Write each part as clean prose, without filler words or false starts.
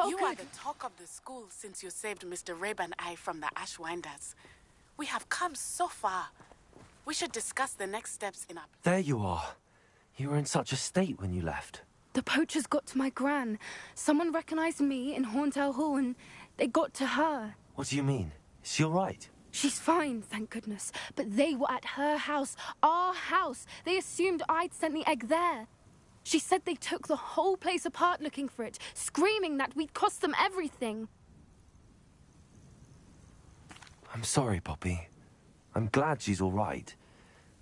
You are the talk of the school since you saved Mr. Rabe and I from the Ashwinders. We have come so far. We should discuss the next steps in our... There you are. You were in such a state when you left. The poachers got to my gran. Someone recognized me in Horntail Hall and they got to her. What do you mean? Is she all right? She's fine, thank goodness. But they were at her house, our house. They assumed I'd sent the egg there. She said they took the whole place apart looking for it, screaming that we'd cost them everything. I'm sorry, Poppy. I'm glad she's all right.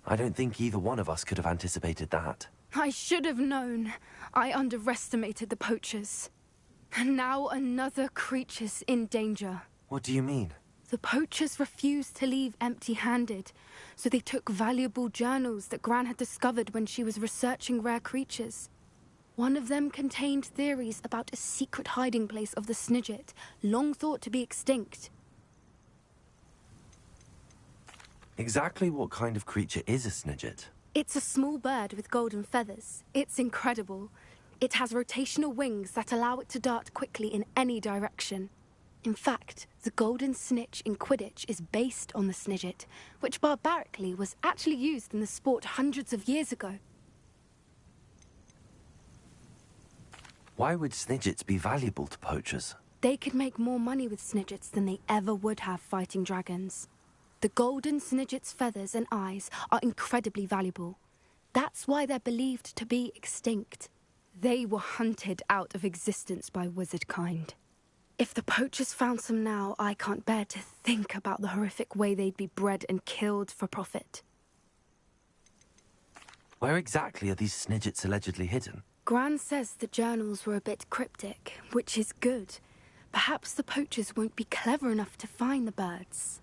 I don't think either one of us could have anticipated that. I should have known. I underestimated the poachers. And now another creature's in danger. What do you mean? The poachers refused to leave empty-handed, so they took valuable journals that Gran had discovered when she was researching rare creatures. One of them contained theories about a secret hiding place of the Snidget, long thought to be extinct. Exactly what kind of creature is a Snidget? It's a small bird with golden feathers. It's incredible. It has rotational wings that allow it to dart quickly in any direction. In fact, the golden snitch in Quidditch is based on the Snidget, which barbarically was actually used in the sport hundreds of years ago. Why would Snidgets be valuable to poachers? They could make more money with Snidgets than they ever would have fighting dragons. The golden Snidget's feathers and eyes are incredibly valuable. That's why they're believed to be extinct. They were hunted out of existence by wizard kind. If the poachers found some now, I can't bear to think about the horrific way they'd be bred and killed for profit. Where exactly are these Snidgets allegedly hidden? Gran says the journals were a bit cryptic, which is good. Perhaps the poachers won't be clever enough to find the birds.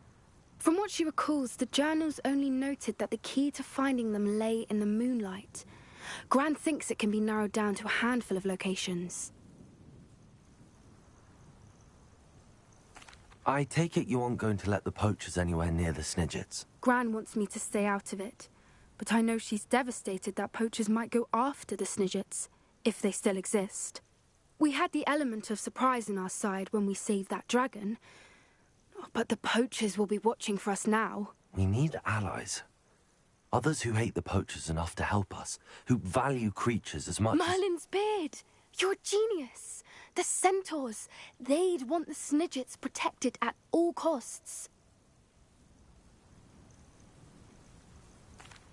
From what she recalls, the journals only noted that the key to finding them lay in the moonlight. Gran thinks it can be narrowed down to a handful of locations. I take it you aren't going to let the poachers anywhere near the Snidgets. Gran wants me to stay out of it, but I know she's devastated that poachers might go after the Snidgets, if they still exist. We had the element of surprise on our side when we saved that dragon, but the poachers will be watching for us now. We need allies. Others who hate the poachers enough to help us, who value creatures as much Merlin's beard! You're a genius! The centaurs! They'd want the Snidgets protected at all costs.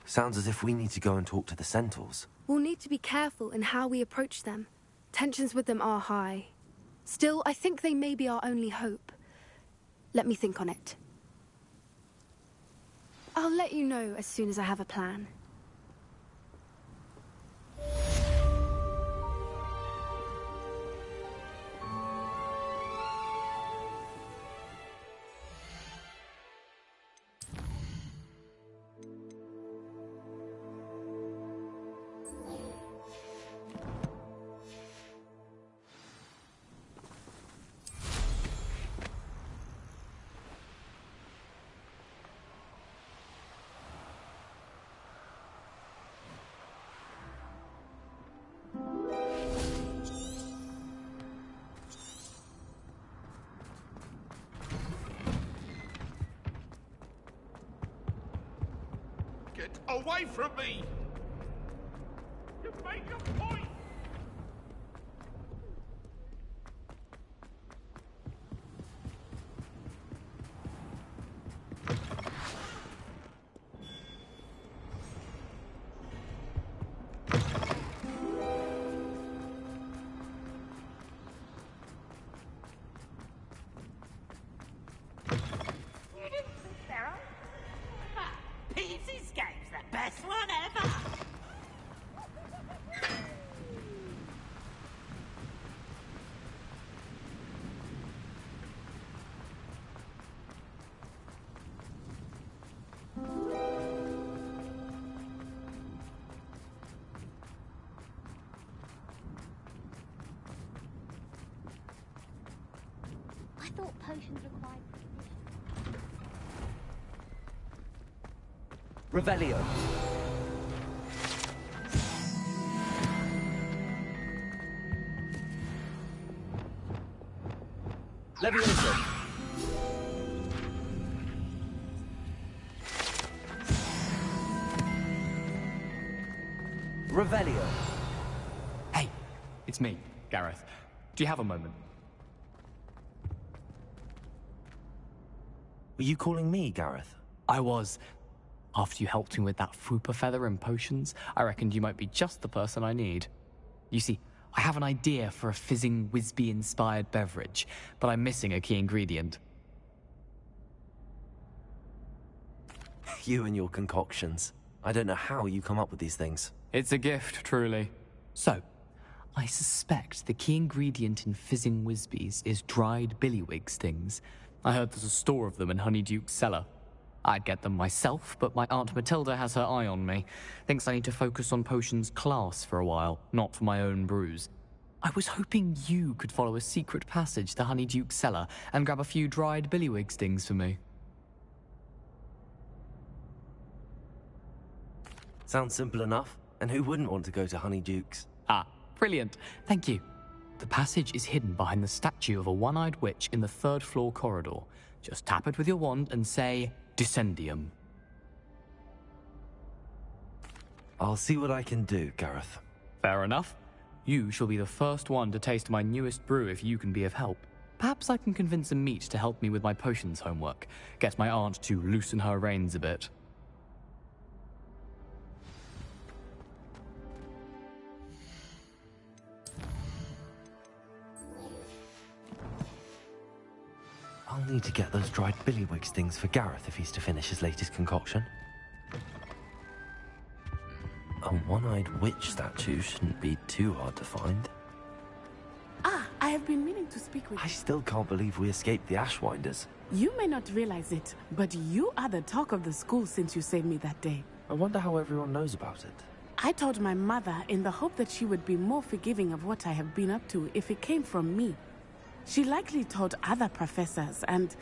Sounds as if we need to go and talk to the centaurs. We'll need to be careful in how we approach them. Tensions with them are high. Still, I think they may be our only hope. Let me think on it. I'll let you know as soon as I have a plan. Get away from me! You make a point! Peasy's game's the best one ever! I thought potions required... Revelio. Leviosa! Revelio! Hey, it's me, Gareth. Do you have a moment? Were you calling me, Gareth? I was. After you helped me with that Frupa feather and potions, I reckoned you might be just the person I need. You see, I have an idea for a fizzing Whizbee-inspired beverage, but I'm missing a key ingredient. You and your concoctions. I don't know how you come up with these things. It's a gift, truly. So, I suspect the key ingredient in fizzing Whizbees is dried billywig stings. I heard there's a store of them in Honeyduke's cellar. I'd get them myself, but my Aunt Matilda has her eye on me. Thinks I need to focus on potions class for a while, not for my own brews. I was hoping you could follow a secret passage to Honeyduke's cellar and grab a few dried billywig stings for me. Sounds simple enough. And who wouldn't want to go to Honeyduke's? Ah, brilliant. Thank you. The passage is hidden behind the statue of a one-eyed witch in the third-floor corridor. Just tap it with your wand and say, Descendium. I'll see what I can do, Gareth. Fair enough. You shall be the first one to taste my newest brew if you can be of help. Perhaps I can convince a meat to help me with my potions homework. Get my aunt to loosen her reins a bit. I'll need to get those dried billywig stings for Gareth if he's to finish his latest concoction. A one-eyed witch statue shouldn't be too hard to find. Ah, I have been meaning to speak with I you. still can't believe we escaped the Ashwinders. You may not realize it, but you are the talk of the school since you saved me that day. I wonder how everyone knows about it. I told my mother in the hope that she would be more forgiving of what I have been up to if it came from me. She likely told other professors, and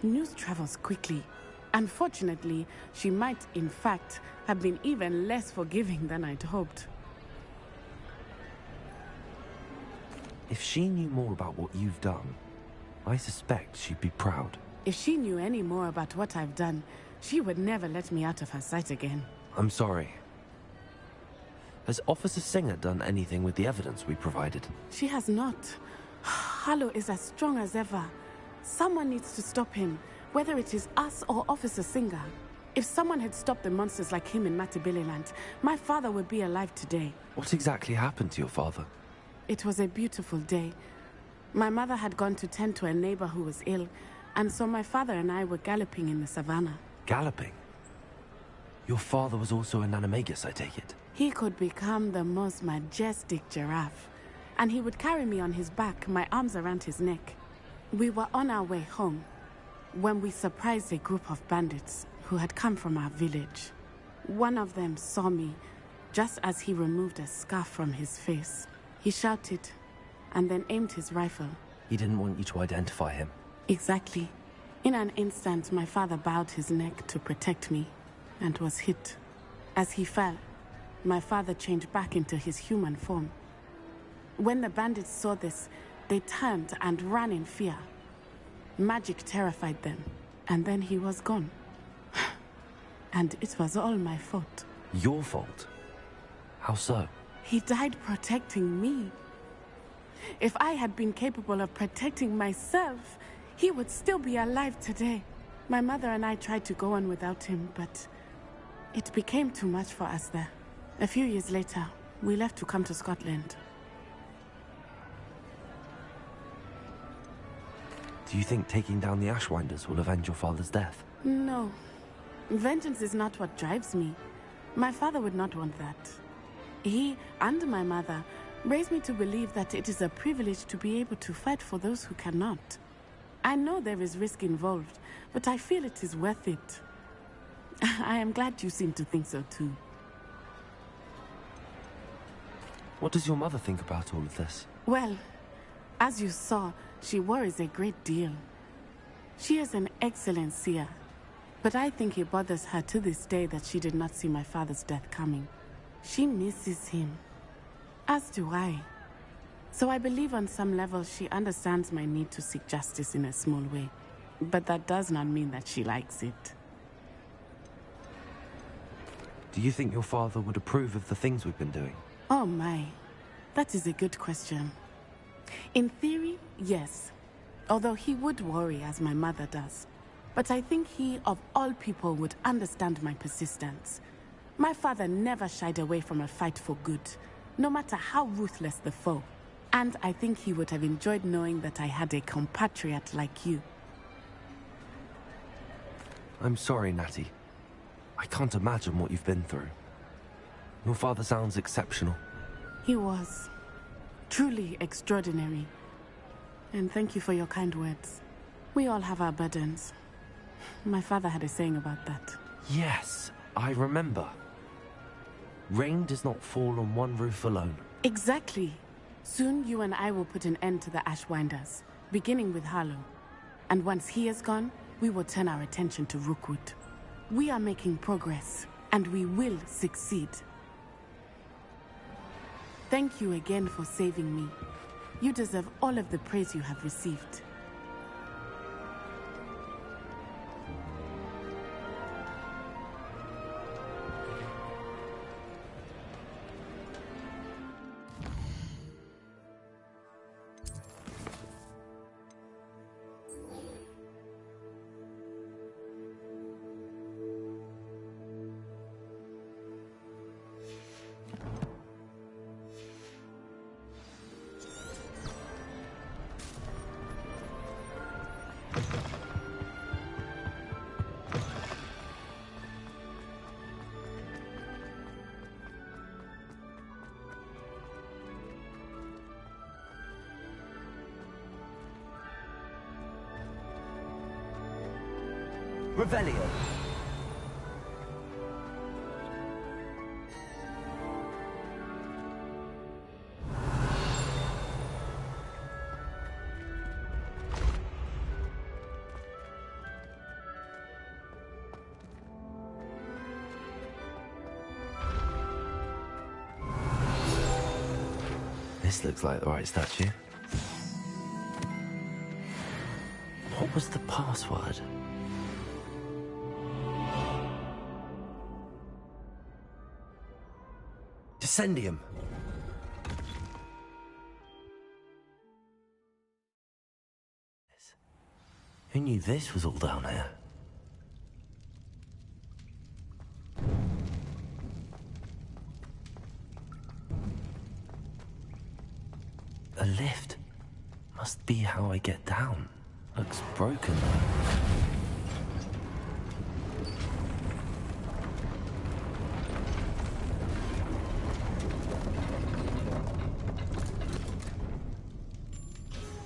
news travels quickly. Unfortunately, she might, in fact, have been even less forgiving than I'd hoped. If she knew more about what you've done, I suspect she'd be proud. If she knew any more about what I've done, she would never let me out of her sight again. I'm sorry. Has Officer Singer done anything with the evidence we provided? She has not. Harlow is as strong as ever. Someone needs to stop him, whether it is us or Officer Singer. If someone had stopped the monsters like him in Matabeleland, my father would be alive today. What exactly happened to your father? It was a beautiful day. My mother had gone to tend to a neighbor who was ill, and so my father and I were galloping in the savannah. Galloping? Your father was also an animagus, I take it? He could become the most majestic giraffe, and he would carry me on his back, my arms around his neck. We were on our way home when we surprised a group of bandits who had come from our village. One of them saw me just as he removed a scarf from his face. He shouted and then aimed his rifle. He didn't want you to identify him. Exactly. In an instant, my father bowed his neck to protect me and was hit. As he fell, my father changed back into his human form. When the bandits saw this, they turned and ran in fear. Magic terrified them, and then he was gone. And it was all my fault. Your fault? How so? He died protecting me. If I had been capable of protecting myself, he would still be alive today. My mother and I tried to go on without him, but it became too much for us there. A few years later, we left to come to Scotland. Do you think taking down the Ashwinders will avenge your father's death? No. Vengeance is not what drives me. My father would not want that. He and my mother raised me to believe that it is a privilege to be able to fight for those who cannot. I know there is risk involved, but I feel it is worth it. I am glad you seem to think so too. What does your mother think about all of this? Well, as you saw, she worries a great deal. She is an excellent seer, but I think it bothers her to this day that she did not see my father's death coming. She misses him, as do I. So I believe on some level she understands my need to seek justice in a small way. But that does not mean that she likes it. Do you think your father would approve of the things we've been doing? Oh my, that is a good question. In theory, yes. Although he would worry as my mother does. But I think he, of all people, would understand my persistence. My father never shied away from a fight for good, no matter how ruthless the foe. And I think he would have enjoyed knowing that I had a compatriot like you. I'm sorry, Natty. I can't imagine what you've been through. Your father sounds exceptional. He was. Truly extraordinary. And thank you for your kind words. We all have our burdens. My father had a saying about that. Yes, I remember. Rain does not fall on one roof alone. Exactly. Soon you and I will put an end to the Ashwinders, beginning with Harlow. And once he is gone, we will turn our attention to Rookwood. We are making progress, and we will succeed. Thank you again for saving me. You deserve all of the praise you have received. Revelio. This looks like the right statue. What was the password? Descendium. Who knew this was all down here? A lift. Must be how I get down. Looks broken though.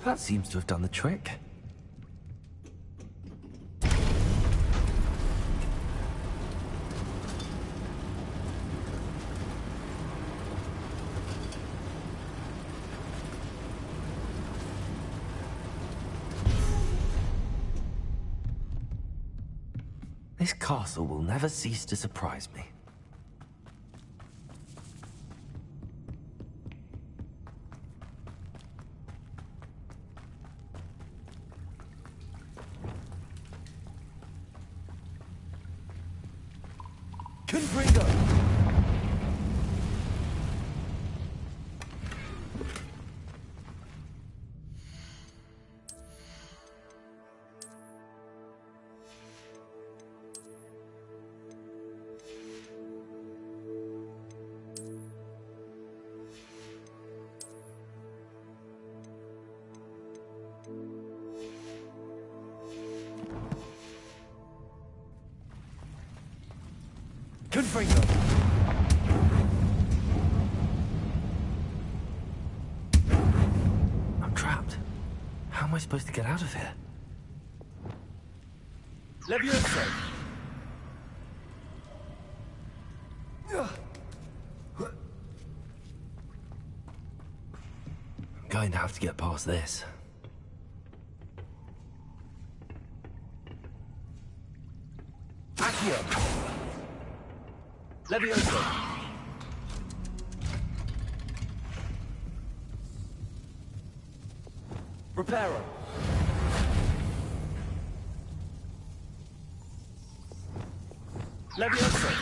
That seems to have done the trick. This castle will never cease to surprise me. Confringo! Confringo! I'm trapped. How am I supposed to get out of here? Levioso! I'm going to have to get past this. Accio! Levioso! Reparo! Leviosa!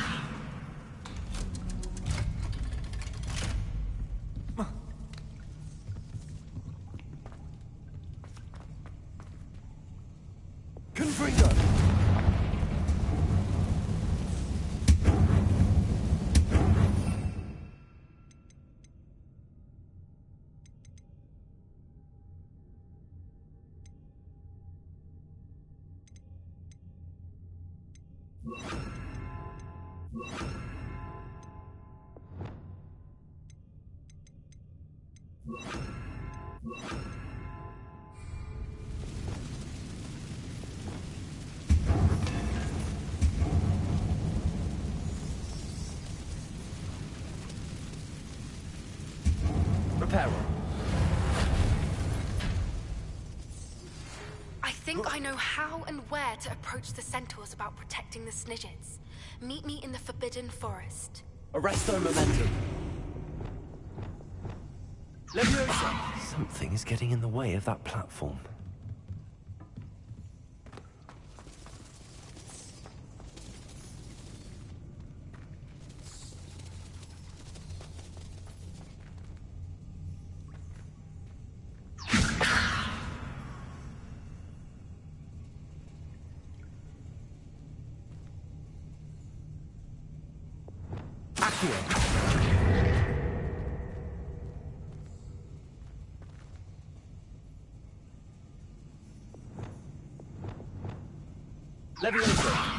Confringo! Reparo. I think I know how and where to approach the centaurs about protecting the Snidgets. Meet me in the Forbidden Forest. Arresto momentum. Leviosa! Something is getting in the way of that platform. Leviosa!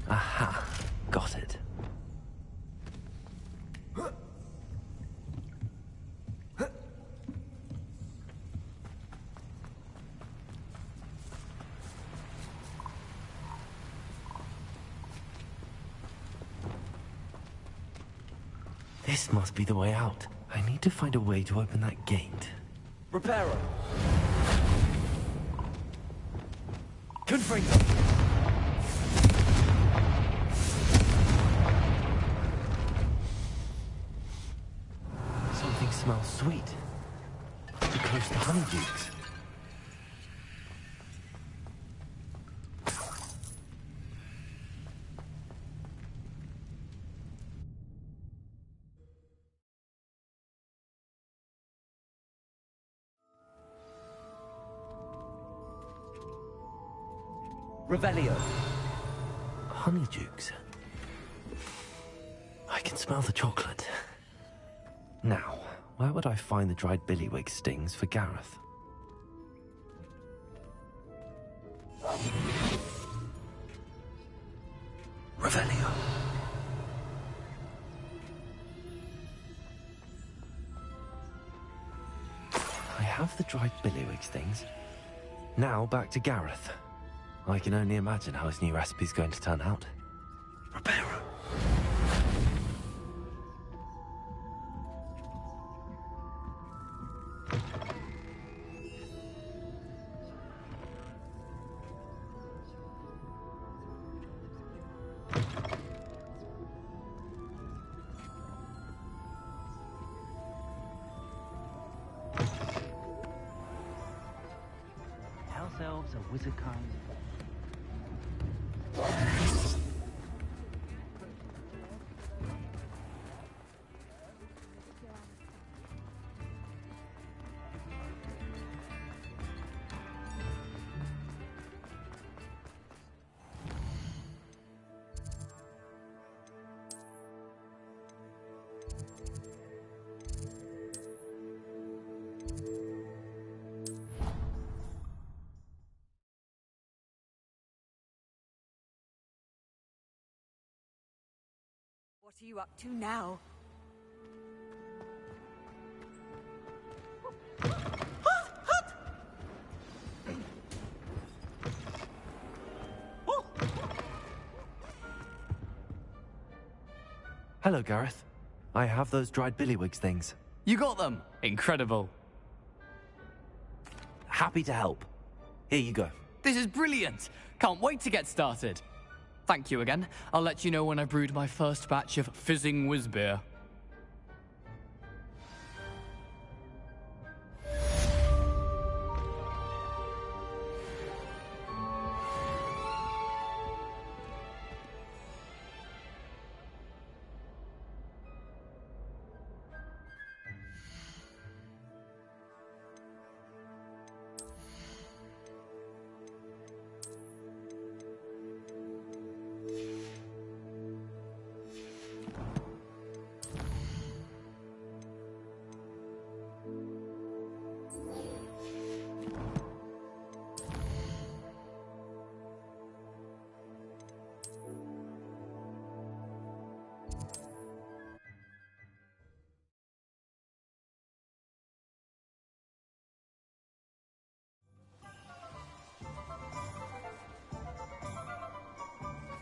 Aha, got it. This must be the way out. I need to find a way to open that gate. Reparo! Confringo! Something smells sweet. Too close to honeydukes. Revelio. Honeydukes. I can smell the chocolate. Now, where would I find the dried billywig stings for Gareth? Revelio. I have the dried billywig stings. Now back to Gareth. I can only imagine how his new recipe's going to turn out. Reparo. House elves are wizard kind. What are you up to now? Hello, Gareth. I have those dried billywigs things. You got them! Incredible. Happy to help. Here you go. This is brilliant! Can't wait to get started. Thank you again. I'll let you know when I brewed my first batch of fizzing whiz beer.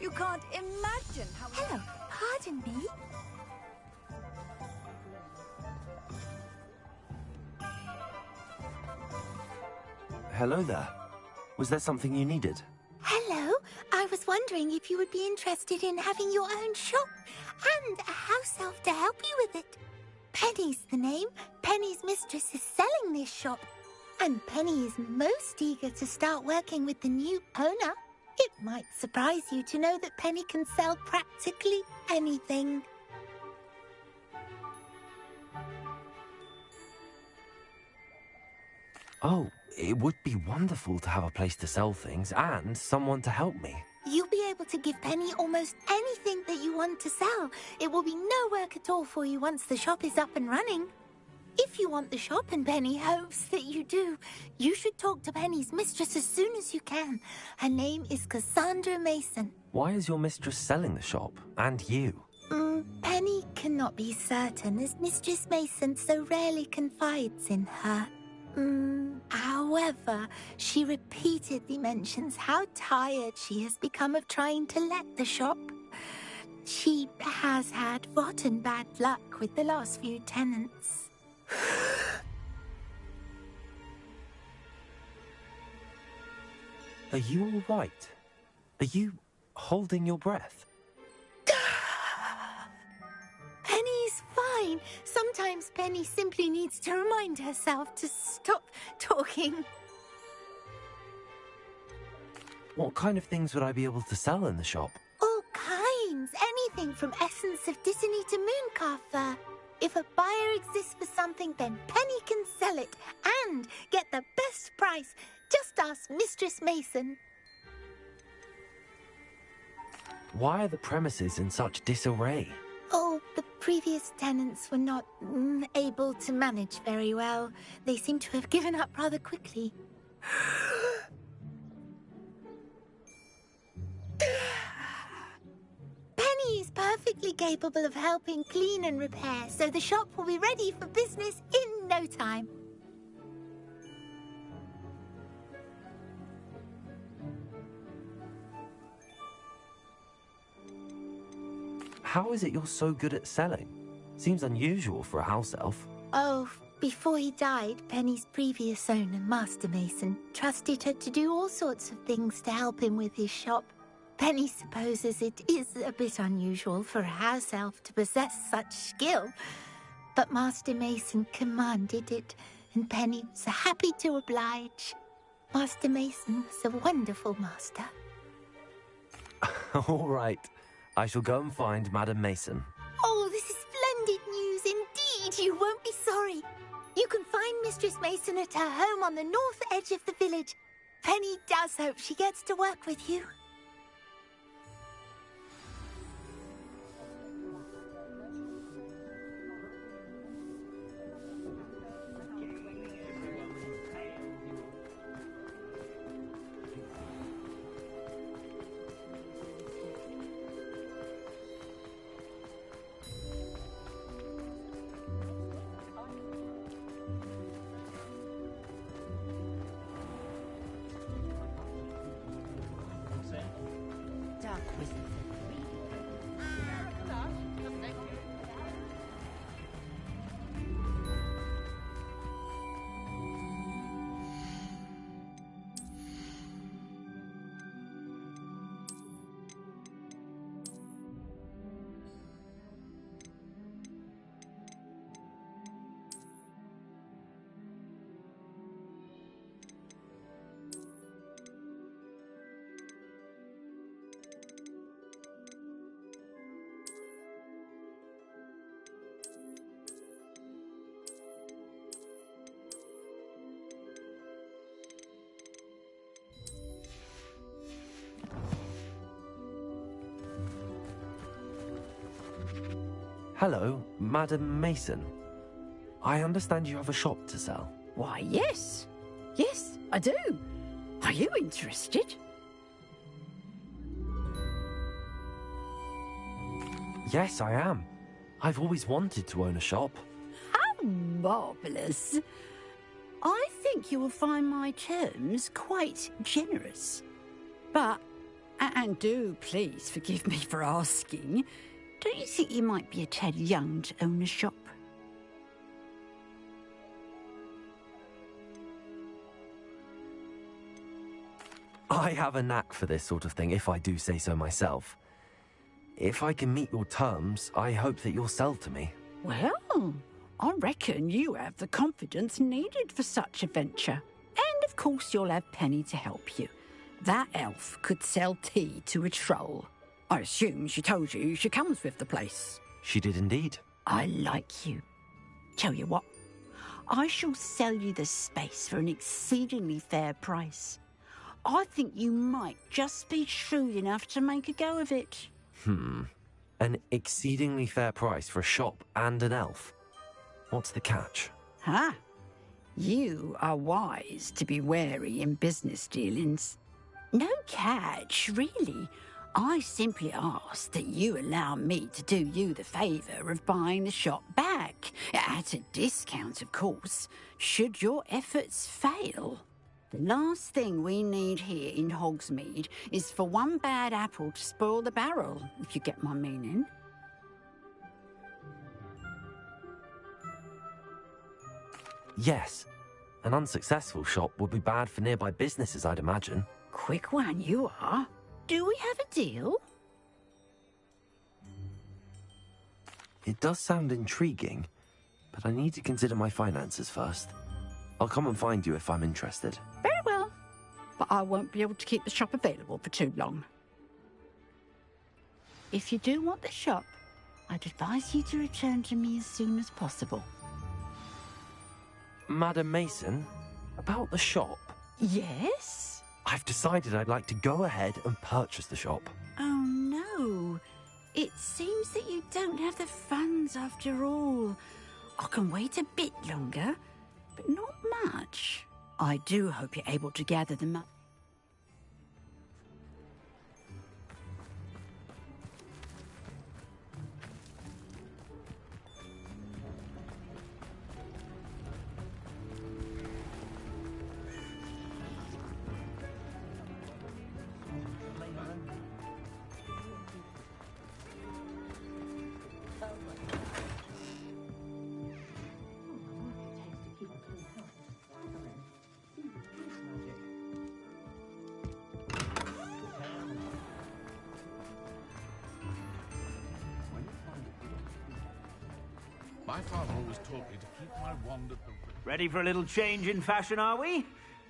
You can't imagine how... Hello, pardon me. Hello there. Was there something you needed? Hello, I was wondering if you would be interested in having your own shop and a house elf to help you with it. Penny's the name. Penny's mistress is selling this shop, and Penny is most eager to start working with the new owner. It might surprise you to know that Penny can sell practically anything. Oh, it would be wonderful to have a place to sell things and someone to help me. You'll be able to give Penny almost anything that you want to sell. It will be no work at all for you once the shop is up and running. If you want the shop and Penny hopes that you do, you should talk to Penny's mistress as soon as you can. Her name is Cassandra Mason. Why is your mistress selling the shop? And you? Penny cannot be certain, as Mistress Mason so rarely confides in her. However, she repeatedly mentions how tired she has become of trying to let the shop. She has had rotten bad luck with the last few tenants. Are you all right? Are you holding your breath? Penny's fine. Sometimes Penny simply needs to remind herself to stop talking. What kind of things would I be able to sell in the shop? All kinds. Anything from essence of Disney to mooncar fur. If a buyer exists for something, then Penny can sell it and get the best price. Just ask Mistress Mason. Why are the premises in such disarray? Oh, the previous tenants were not able to manage very well. They seem to have given up rather quickly. Penny is perfectly capable of helping clean and repair, so the shop will be ready for business in no time. How is it you're so good at selling? Seems unusual for a house elf. Oh, before he died, Penny's previous owner, Master Mason, trusted her to do all sorts of things to help him with his shop. Penny supposes it is a bit unusual for a house elf to possess such skill, but Master Mason commanded it, and Penny was happy to oblige. Master Mason was a wonderful master. All right. I shall go and find Madam Mason. Oh, this is splendid news indeed. You won't be sorry. You can find Mistress Mason at her home on the north edge of the village. Penny does hope she gets to work with you. Hello, Madam Mason. I understand you have a shop to sell. Why, yes. Yes, I do. Are you interested? Yes, I am. I've always wanted to own a shop. How marvellous. I think you will find my terms quite generous. But, and do please forgive me for asking, don't you think you might be a tad young to own a shop? I have a knack for this sort of thing, if I do say so myself. If I can meet your terms, I hope that you'll sell to me. Well, I reckon you have the confidence needed for such a venture. And of course you'll have Penny to help you. That elf could sell tea to a troll. I assume she told you she comes with the place. She did indeed. I like you. Tell you what, I shall sell you the space for an exceedingly fair price. I think you might just be shrewd enough to make a go of it. An exceedingly fair price for a shop and an elf. What's the catch? Huh? You are wise to be wary in business dealings. No catch, really. I simply ask that you allow me to do you the favour of buying the shop back. At a discount, of course, should your efforts fail. The last thing we need here in Hogsmeade is for one bad apple to spoil the barrel, if you get my meaning. Yes. An unsuccessful shop would be bad for nearby businesses, I'd imagine. Quick one you are. Do we have a deal? It does sound intriguing, but I need to consider my finances first. I'll come and find you if I'm interested. Very well, but I won't be able to keep the shop available for too long. If you do want the shop, I'd advise you to return to me as soon as possible. Madam Mason, about the shop. Yes? I've decided I'd like to go ahead and purchase the shop. Oh no, it seems that you don't have the funds after all. I can wait a bit longer, but not much. I do hope you're able to gather them up. My father always taught me to keep my wand at the ready. Ready for a little change in fashion, are we?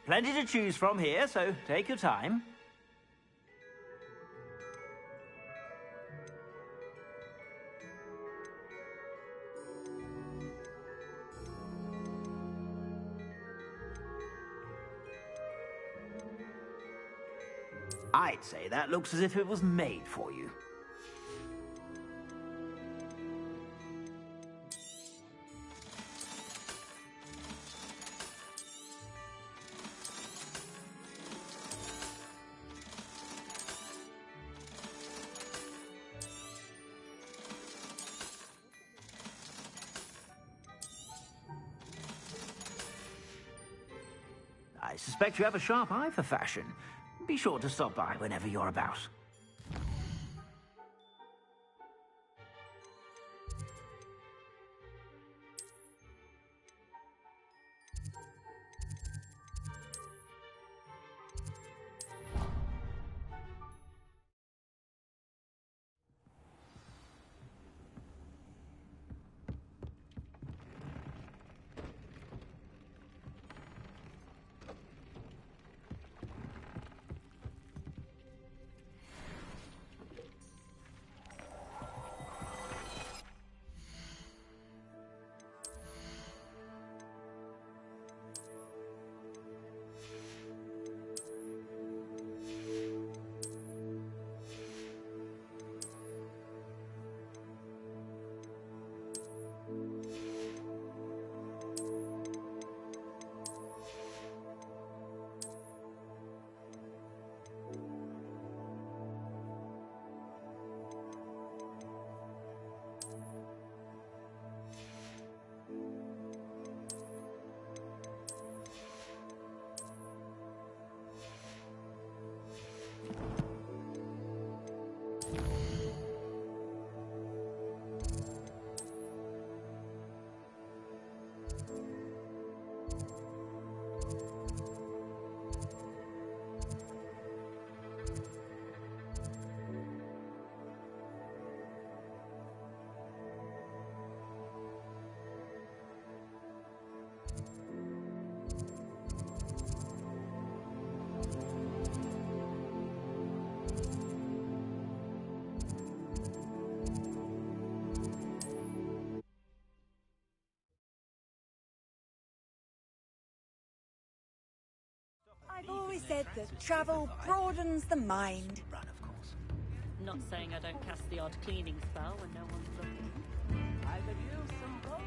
Plenty to choose from here, so take your time. I'd say that looks as if it was made for you. I suspect you have a sharp eye for fashion. Be sure to stop by whenever you're about. always said that travel broadens the mind. Not saying I don't cast the odd cleaning spell when no one's looking. I could use some gold.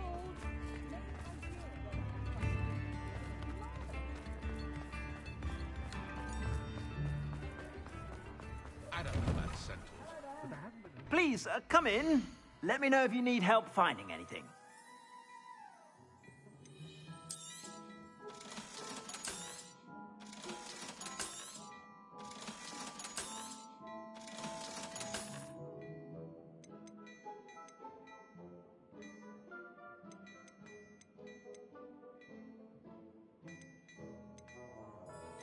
I don't know about settled. Please, come in. Let me know if you need help finding anything.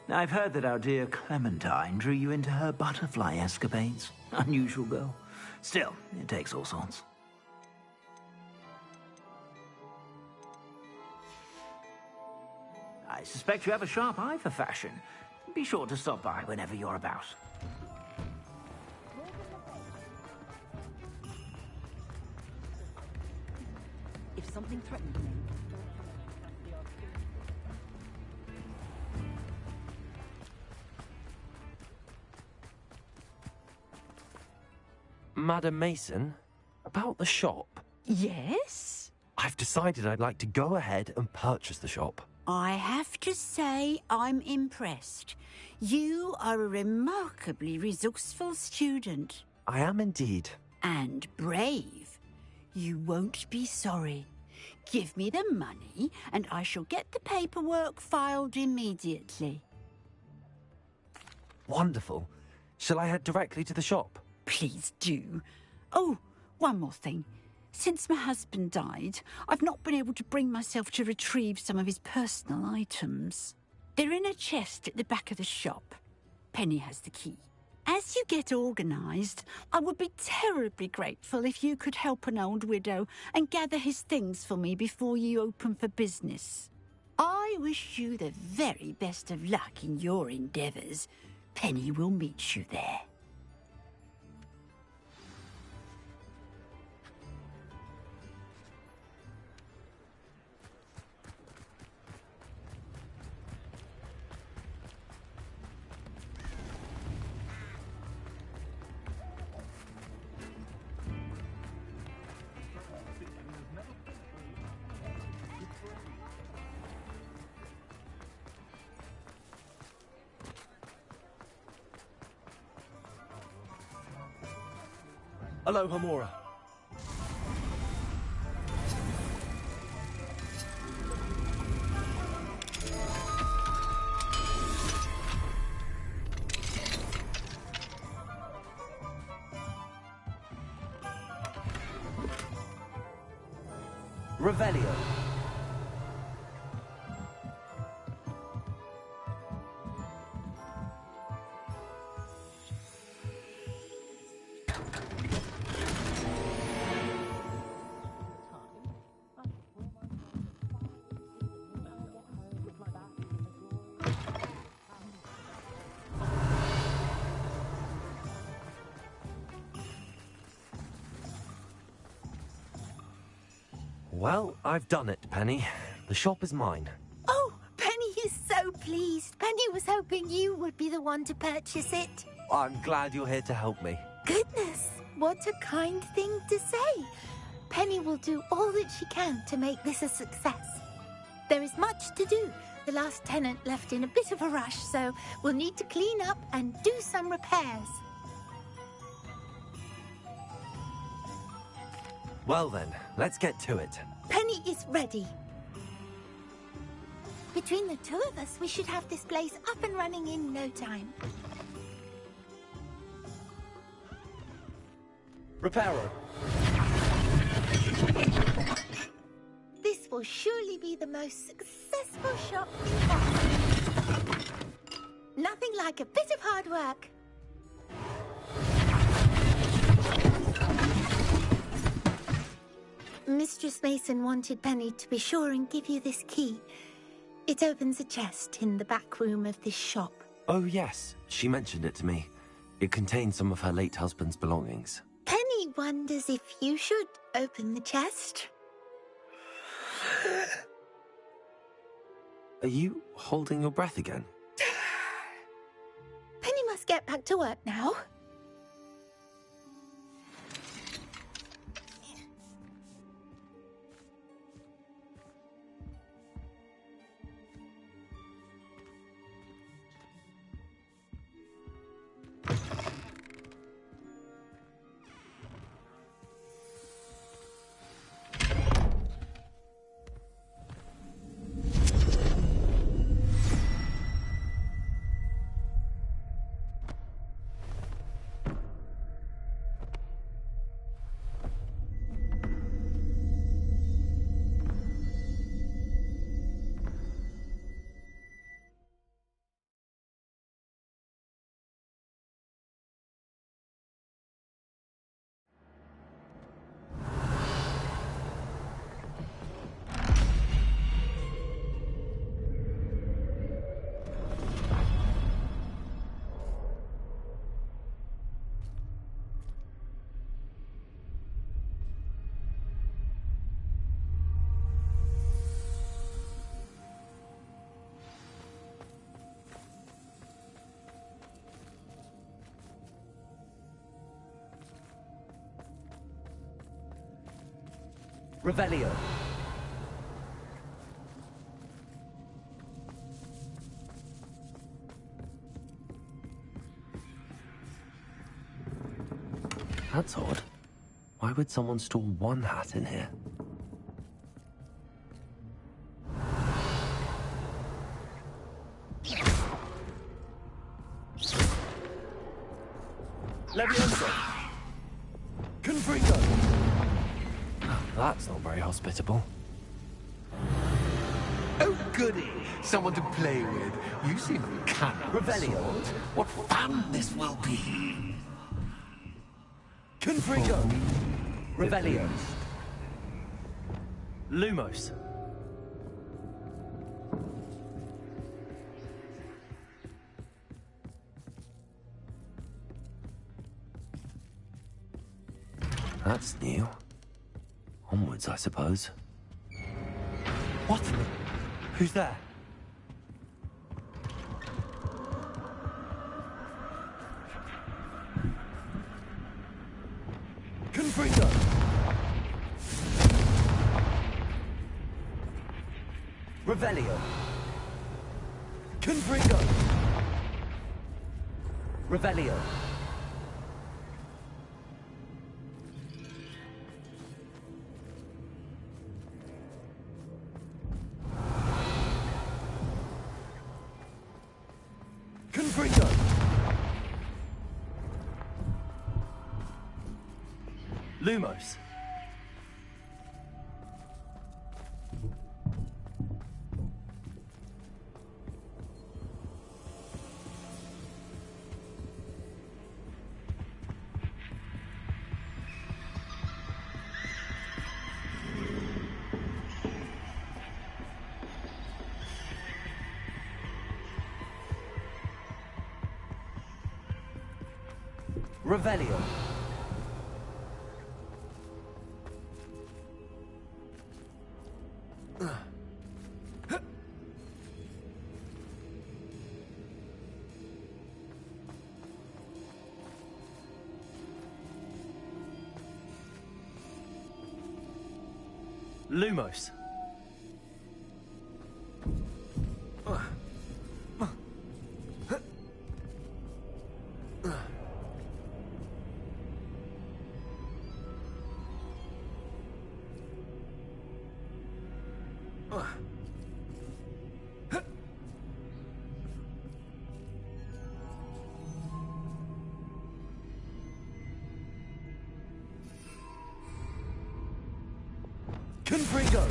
I've heard that our dear Clementine drew you into her butterfly escapades. Unusual girl. Still, it takes all sorts. I suspect you have a sharp eye for fashion. Be sure to stop by whenever you're about. If something threatens me, Madam Mason, about the shop. Yes? I've decided I'd like to go ahead and purchase the shop. I have to say I'm impressed. You are a remarkably resourceful student. I am indeed. And brave. You won't be sorry. Give me the money, and I shall get the paperwork filed immediately. Wonderful. Shall I head directly to the shop? Please do. Oh, one more thing. Since my husband died, I've not been able to bring myself to retrieve some of his personal items. They're in a chest at the back of the shop. Penny has the key. As you get organised, I would be terribly grateful if you could help an old widow and gather his things for me before you open for business. I wish you the very best of luck in your endeavours. Penny will meet you there. Aloha, Mora. Revelio. Well, I've done it, Penny. The shop is mine. Oh, Penny is so pleased. Penny was hoping you would be the one to purchase it. I'm glad you're here to help me. Goodness, what a kind thing to say. Penny will do all that she can to make this a success. There is much to do. The last tenant left in a bit of a rush, so we'll need to clean up and do some repairs. Well then, let's get to it. Penny is ready. Between the two of us, we should have this place up and running in no time. Reparo. This will surely be the most successful shop in town. Nothing like a bit of hard work. Mistress Mason wanted Penny to be sure and give you this key. It opens a chest in the back room of this shop. Oh yes, she mentioned it to me. It contains some of her late husband's belongings. Penny wonders if you should open the chest. Are you holding your breath again? best get back to work now. Revelio. That's odd. Why would someone store one hat in here? Leviosa. Confringo. That's not very hospitable. Oh, goody! Someone to play with. You seem kind of Revelio. What fun this will be! Confringo. Revelio. Lumos. That's new. Onwards, I suppose. What? Who's there? Confringo. Revelio. Confringo. Revelio. Confringo. Lumos. Revelio. Lumos. Confringo.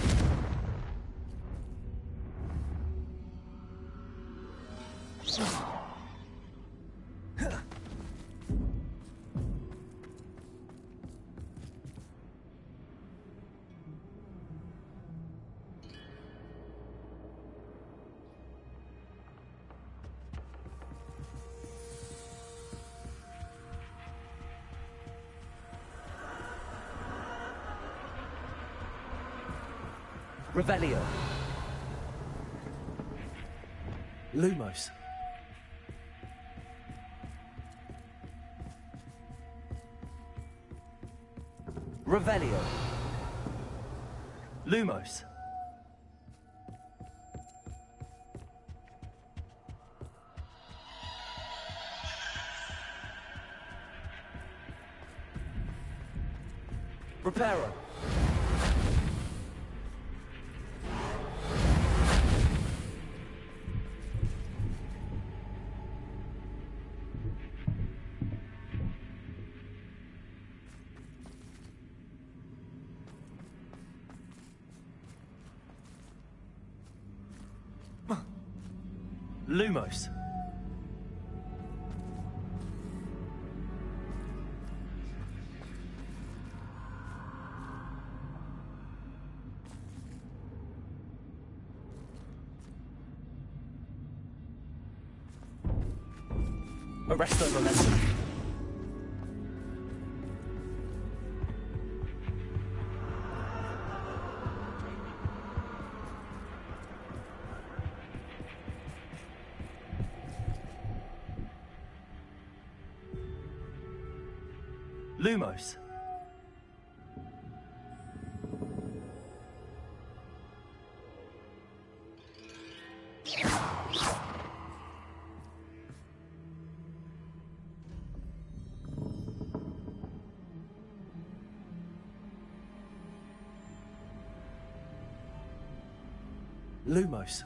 Revelio. Lumos. Revelio. Lumos. Reparo. Lumos. Arresto momentum. Lumos. Lumos.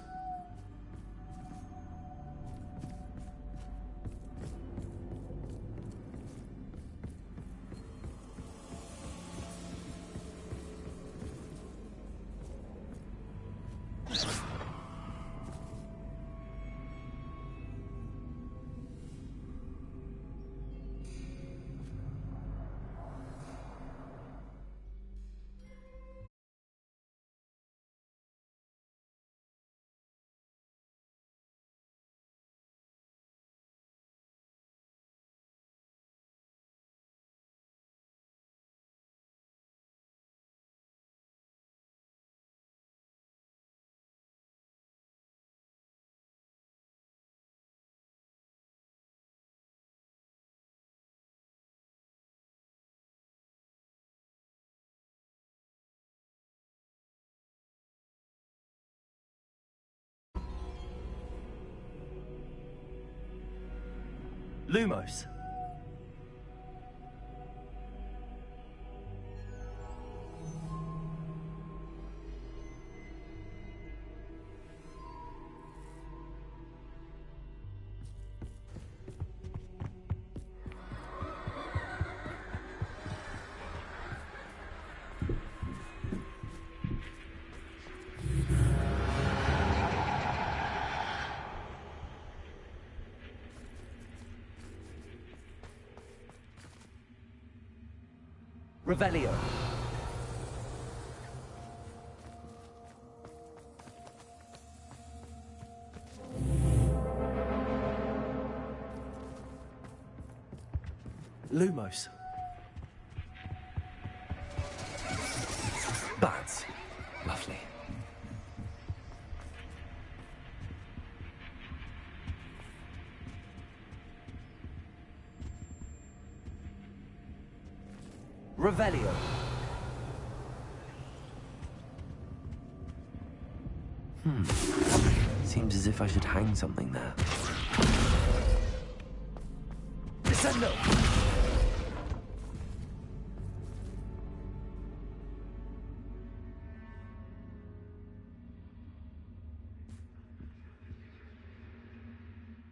Lumos. Revelio. Lumos. Bats. Lovely. Revelio. Seems as if I should hang something there. Descendo.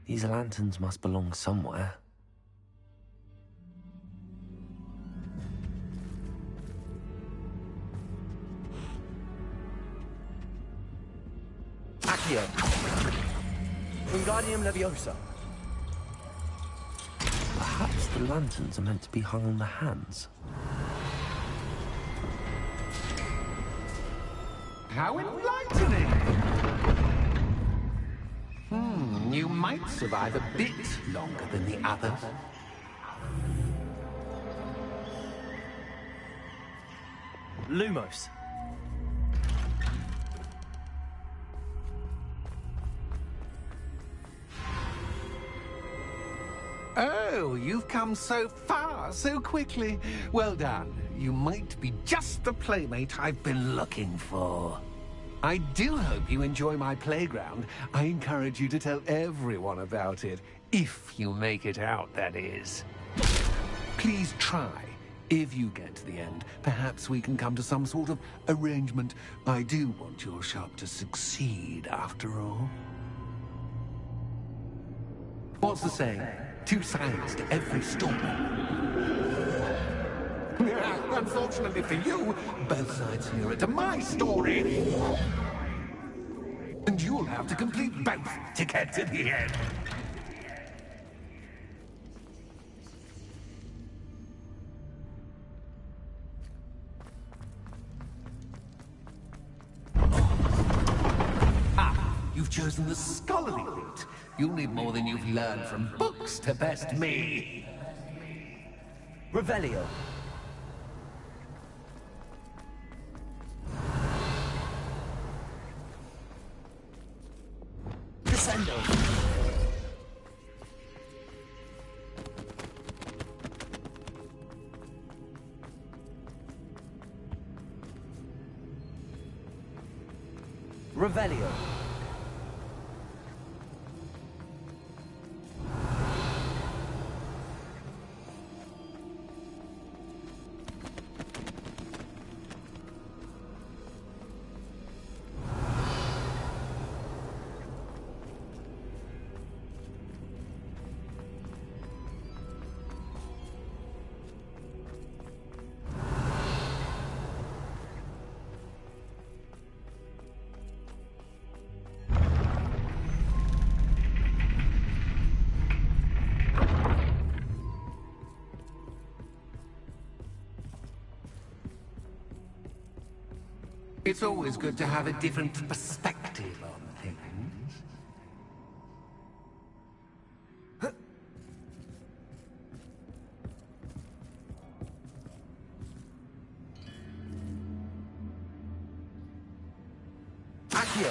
These lanterns must belong somewhere. Accio. Wingardium Leviosa. Perhaps the lanterns are meant to be hung on the hands. How enlightening! You might survive a bit longer than the others. Lumos. Oh, you've come so far, so quickly. Well done. You might be just the playmate I've been looking for. I do hope you enjoy my playground. I encourage you to tell everyone about it. If you make it out, that is. Please try. If you get to the end, perhaps we can come to some sort of arrangement. I do want your shop to succeed, after all. What's the saying? Two sides to every story. Unfortunately for you, both sides hear it to my story. And you'll have to complete both to get to the end. You've chosen the scholarly route. You'll need more than you've learned from books to best me. Revelio. Descendo. Revelio. It's always good to have a different perspective on things. Accio!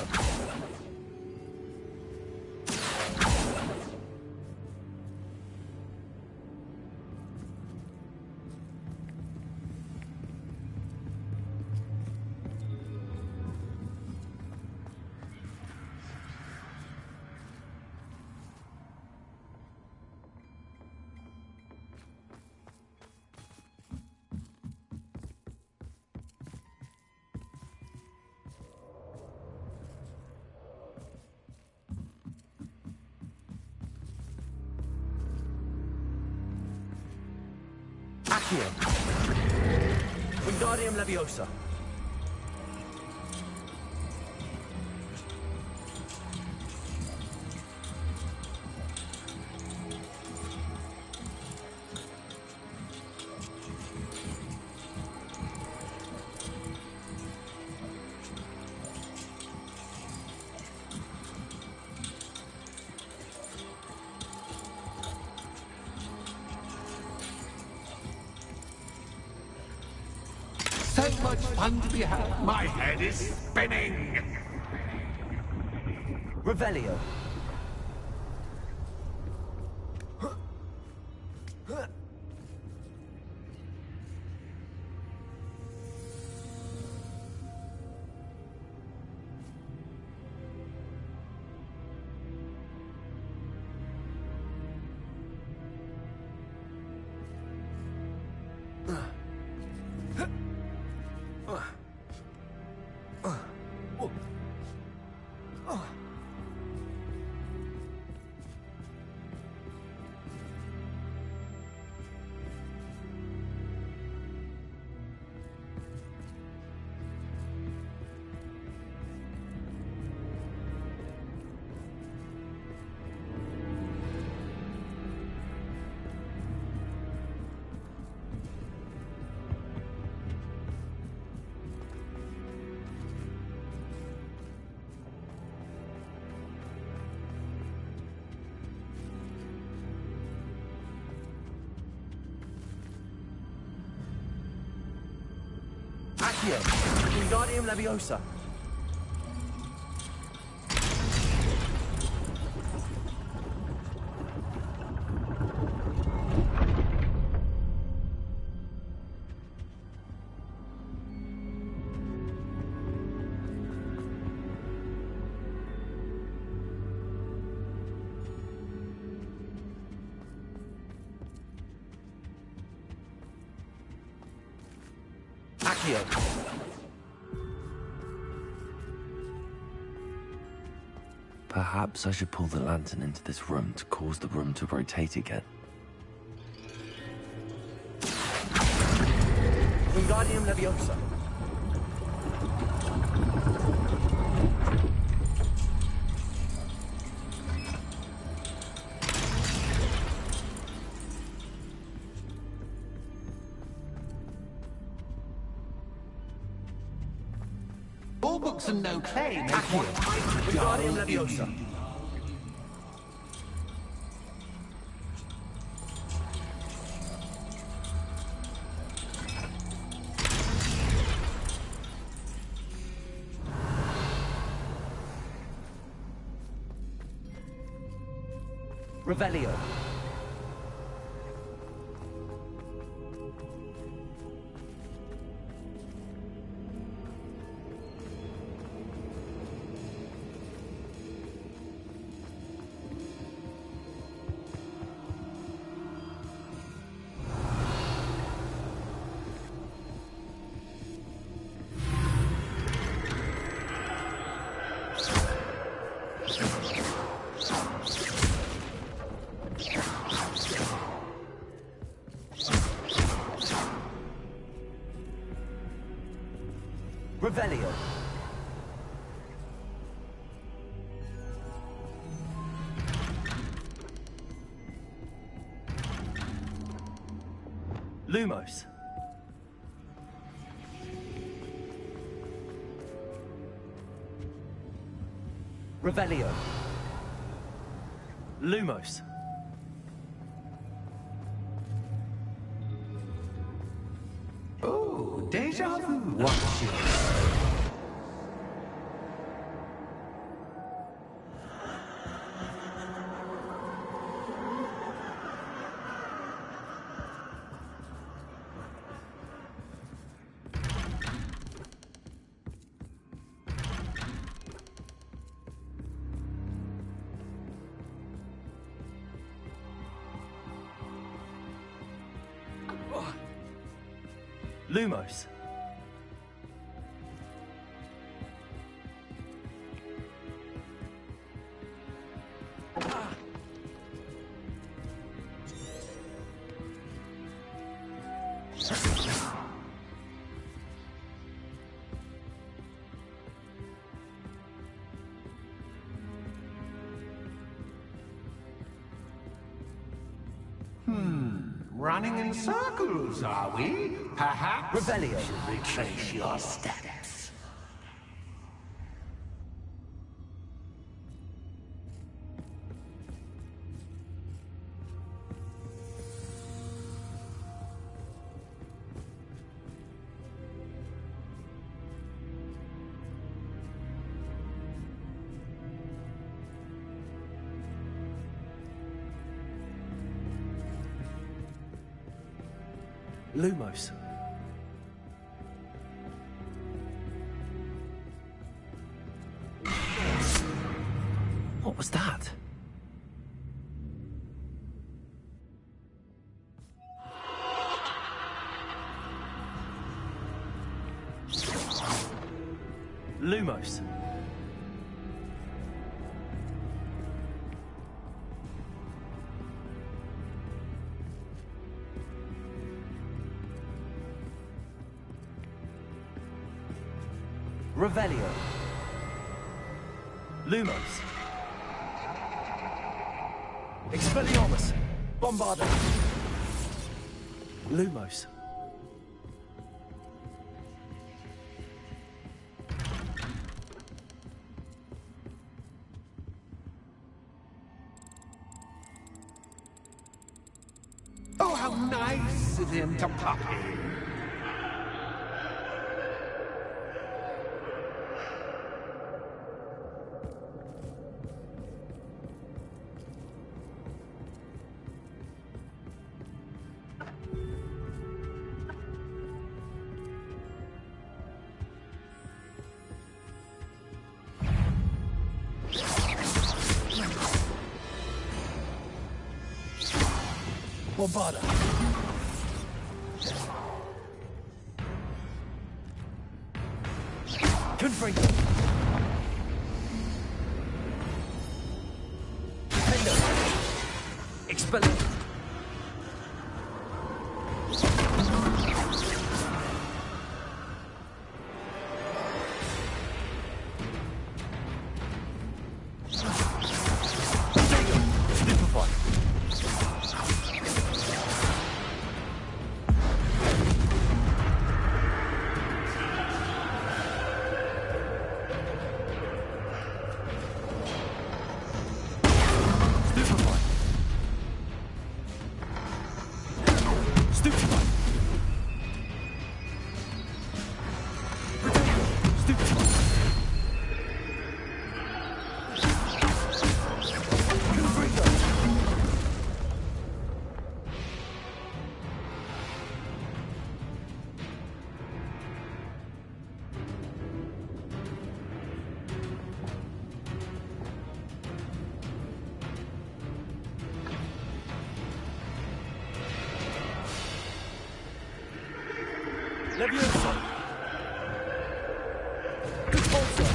Accio. Wingardium Leviosa. So much fun to be had. My head is spinning. Revelio. Accio. Wingardium Leviosa. Accio. Perhaps I should pull the lantern into this room to cause the room to rotate again. Wingardium Leviosa. All books and no claim. Wingardium Leviosa. Revelio. Revelio. Lumos. Revelio. Lumos. Oh, deja vu. Watch it. Lumos. Running in circles, are we? Perhaps Revelio. you should retrace your steps. Lumos. What was that? Lumos. Revelio. Lumos. Expelliarmus. Bombarda. Lumos. Oh, how nice of him to pop in. Bombarda. Confringo. Halo. Expelliarmus. Leviosa. Repulsor.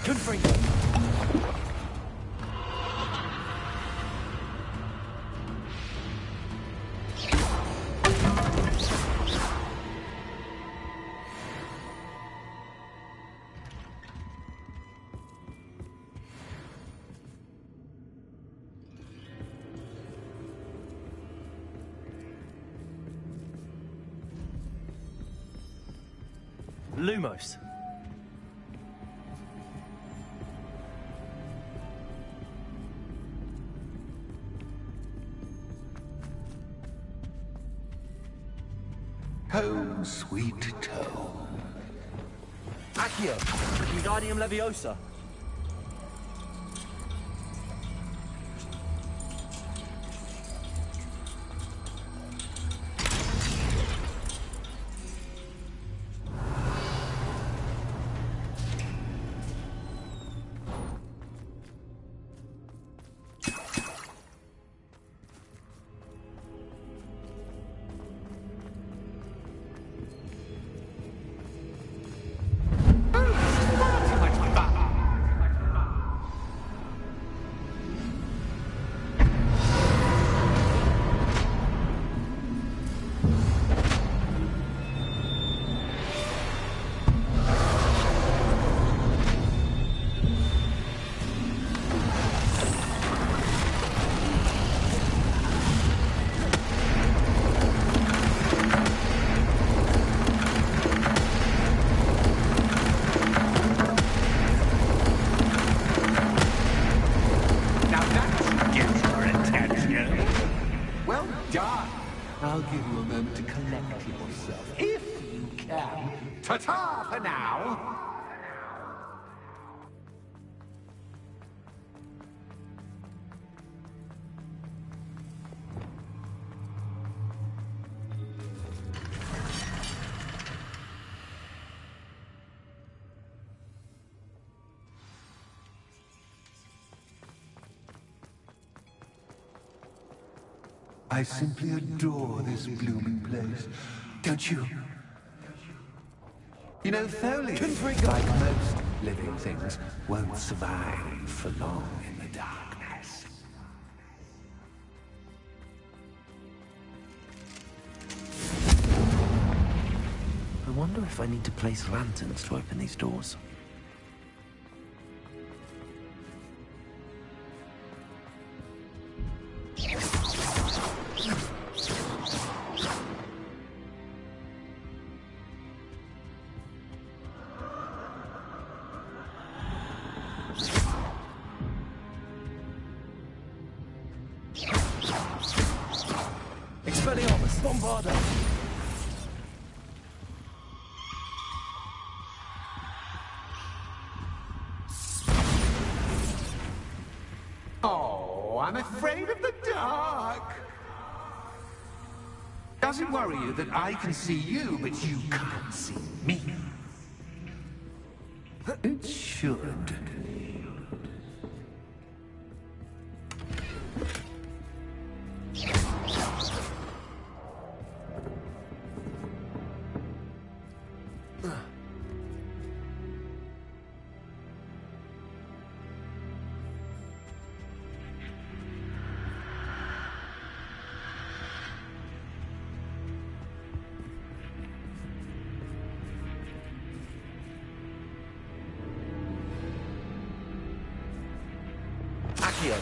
Confringo. Lumos. Home, sweet home. Accio. Wingardium Leviosa. I'll give you a moment to collect yourself, if you can. Ta-ta for now! I simply adore this blooming place. Don't you? You know, foliage, like most living things, won't survive for long in the darkness. I wonder if I need to place lanterns to open these doors. Expelliarmus. Bombarda. Oh, I'm afraid of the dark. Does it worry you that I can see you, but you can't see me? It should. Accio.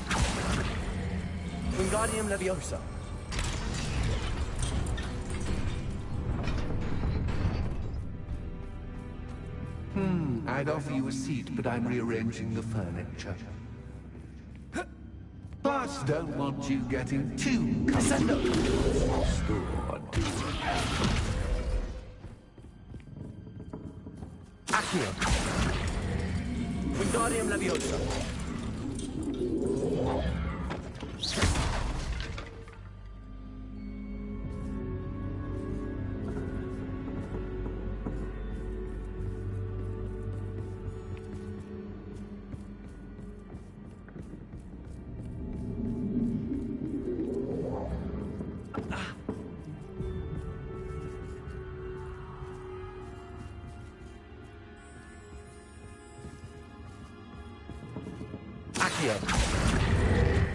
Wingardium Leviosa. I'd offer you a seat, but I'm rearranging the furniture. Plus, don't want you getting too comfortable. Accio. Wingardium Leviosa. Accio.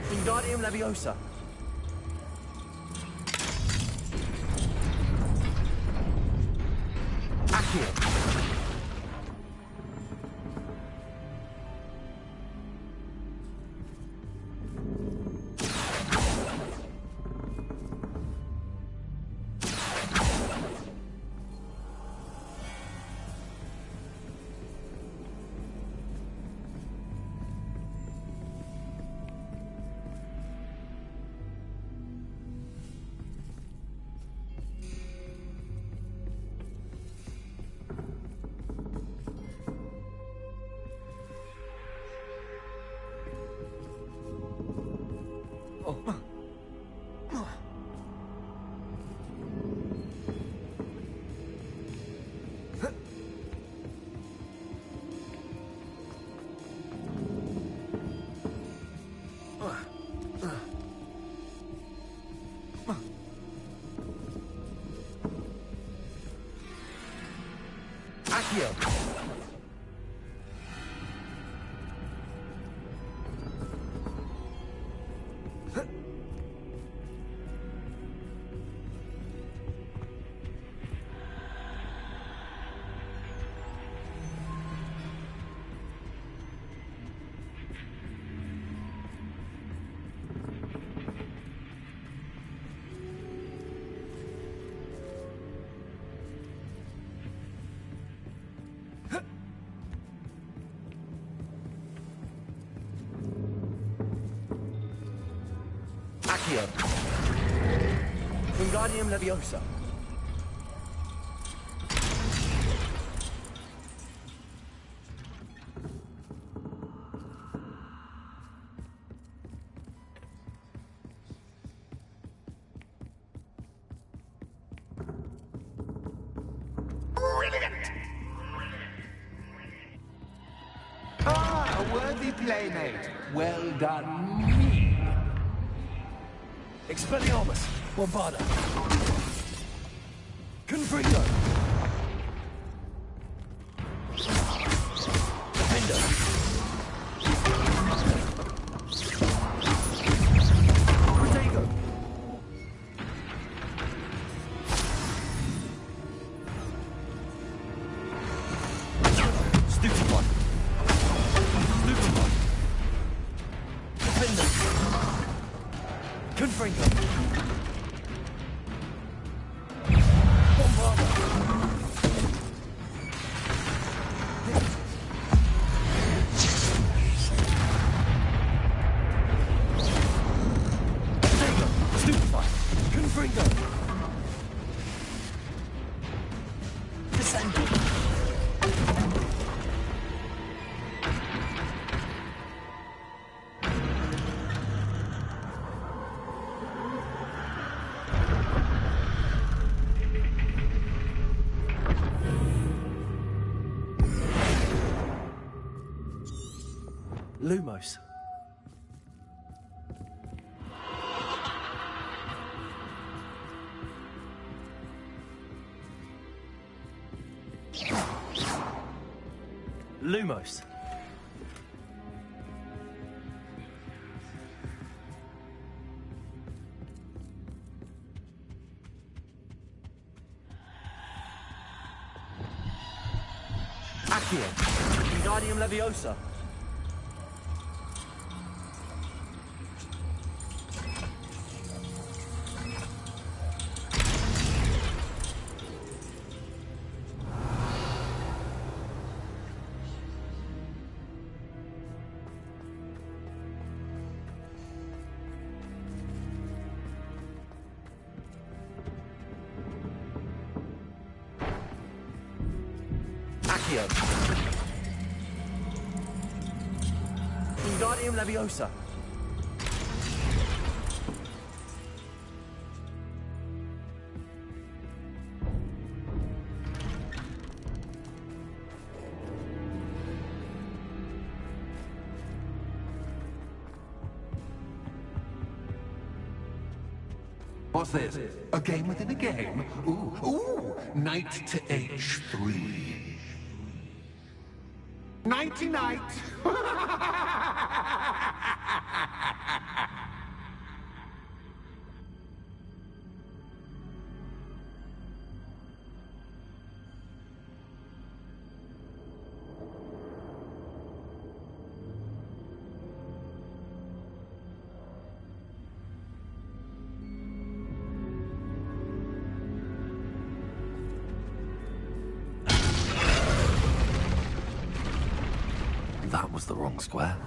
Wingardium Leviosa. Accio. Accio. Accio. Wingardium Leviosa. Ah, a worthy playmate. Well done, me. Expelliarmus. Bombarda. Confringo. Defender. Protego. Stupefy. Stupefy. Defender. Confringo. Lumos. Lumos. Accio. Wingardium Leviosa. Accio. Wingardium Leviosa. What's this? A game within a game? Ooh, knight to h3. Nighty-night! That was the wrong square.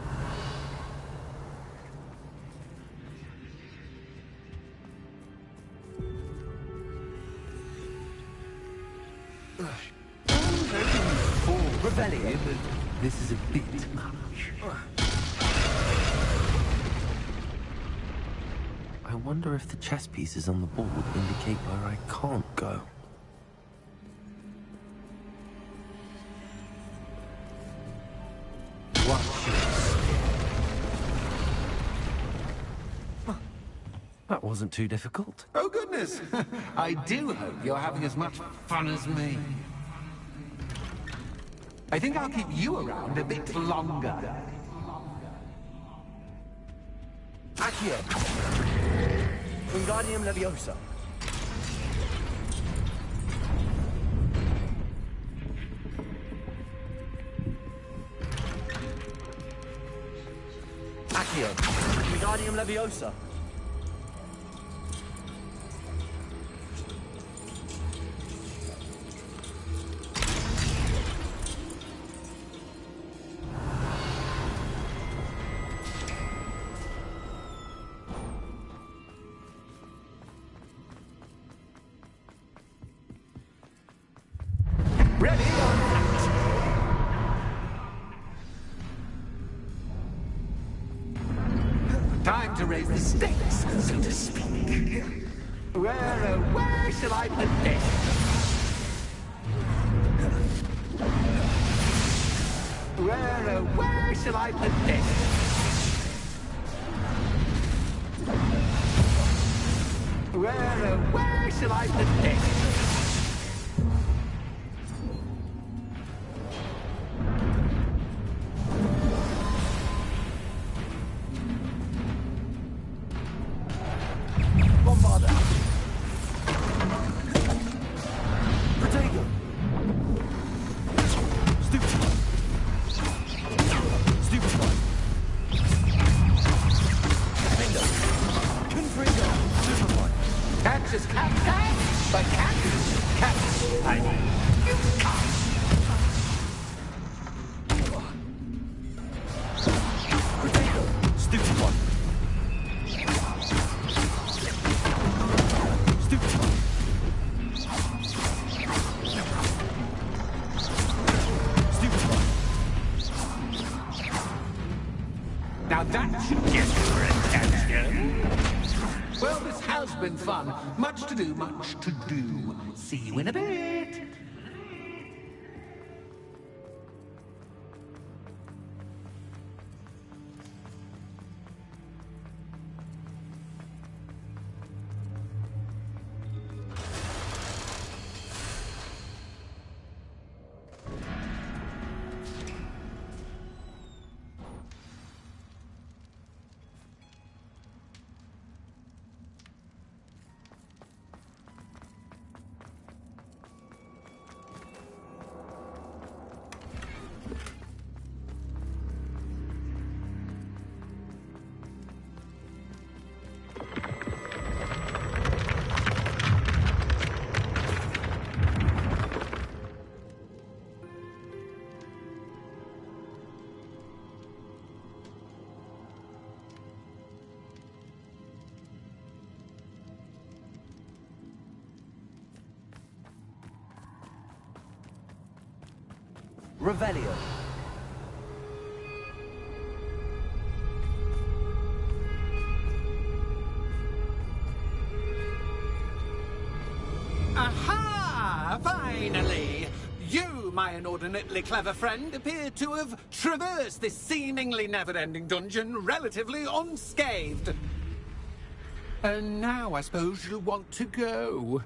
Revelio. But this is a bit much. I wonder if the chess pieces on the board indicate where I can't go. That wasn't too difficult. Oh, goodness! I do hope you're having as much fun as me. I think I'll keep you around a bit longer. Accio. Wingardium Leviosa. Accio. Wingardium Leviosa. Ready or not? Time to raise the stakes, so to speak. Where shall I put this? Where shall I put this? Where shall I put this? Now that should get your attention. Well, this has been fun. Much to do, much to do. See you in a bit. Revelio. Aha! Finally! You, my inordinately clever friend, appear to have traversed this seemingly never-ending dungeon relatively unscathed. And now I suppose you'll want to go.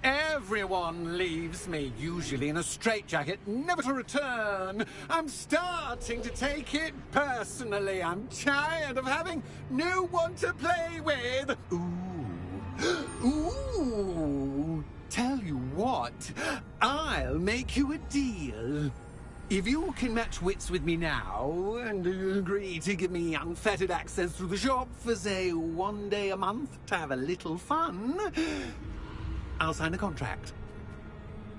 Everyone leaves me, usually in a straitjacket, never to return. I'm starting to take it personally. I'm tired of having no one to play with. Ooh. Ooh. Tell you what, I'll make you a deal. If you can match wits with me now, and agree to give me unfettered access through the shop for, say, 1 day a month to have a little fun, I'll sign a contract.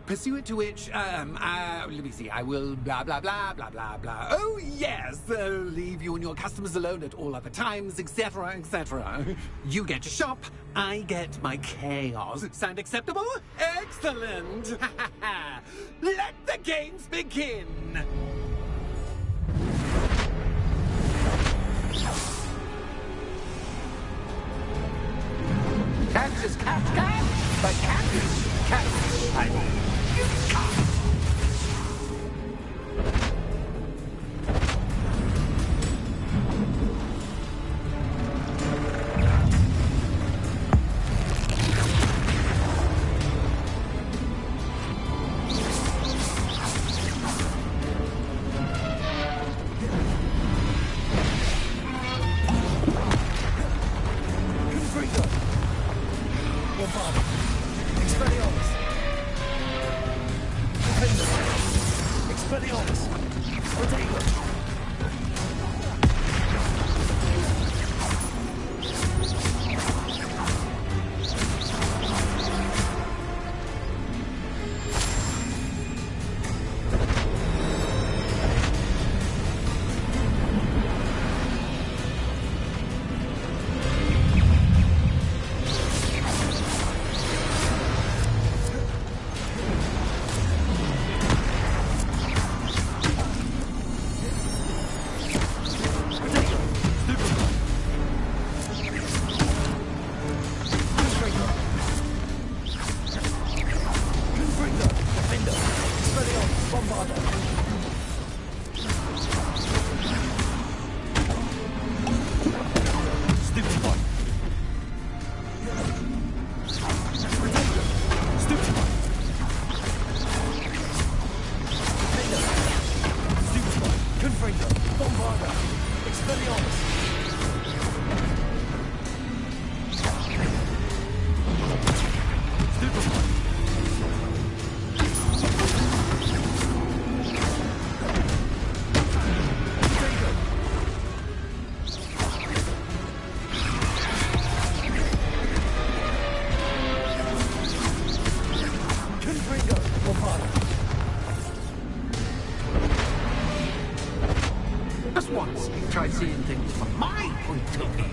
Pursuant to which, let me see, I will blah, blah, blah, blah, blah, blah. Oh, yes, leave you and your customers alone at all other times, etc., etc. You get to shop, I get my chaos. Sound acceptable? Excellent! Let the games begin! Catch is catch, but catch is catch. I mean, you can't. Just once, try seeing things from my point of view.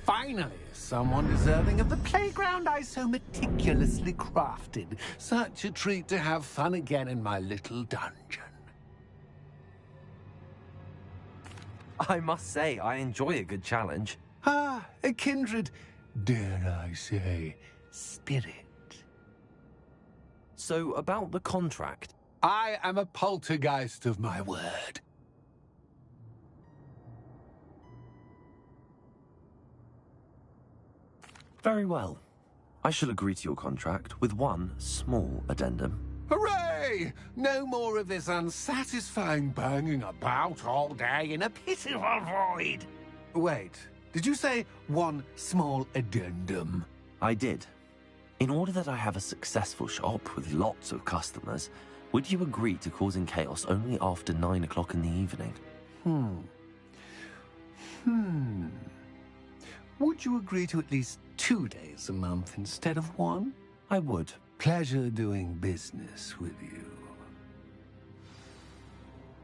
Finally, someone deserving of the playground I so meticulously crafted. Such a treat to have fun again in my little dungeon. I must say, I enjoy a good challenge. Ah, a kindred, dare I say, spirit. So, about the contract. I am a poltergeist of my word. Very well. I shall agree to your contract with one small addendum. Hooray! No more of this unsatisfying banging about all day in a pitiful void. Wait, did you say one small addendum? I did. In order that I have a successful shop with lots of customers, would you agree to causing chaos only after 9 o'clock in the evening? Would you agree to at least 2 days a month instead of 1? I would. Pleasure doing business with you.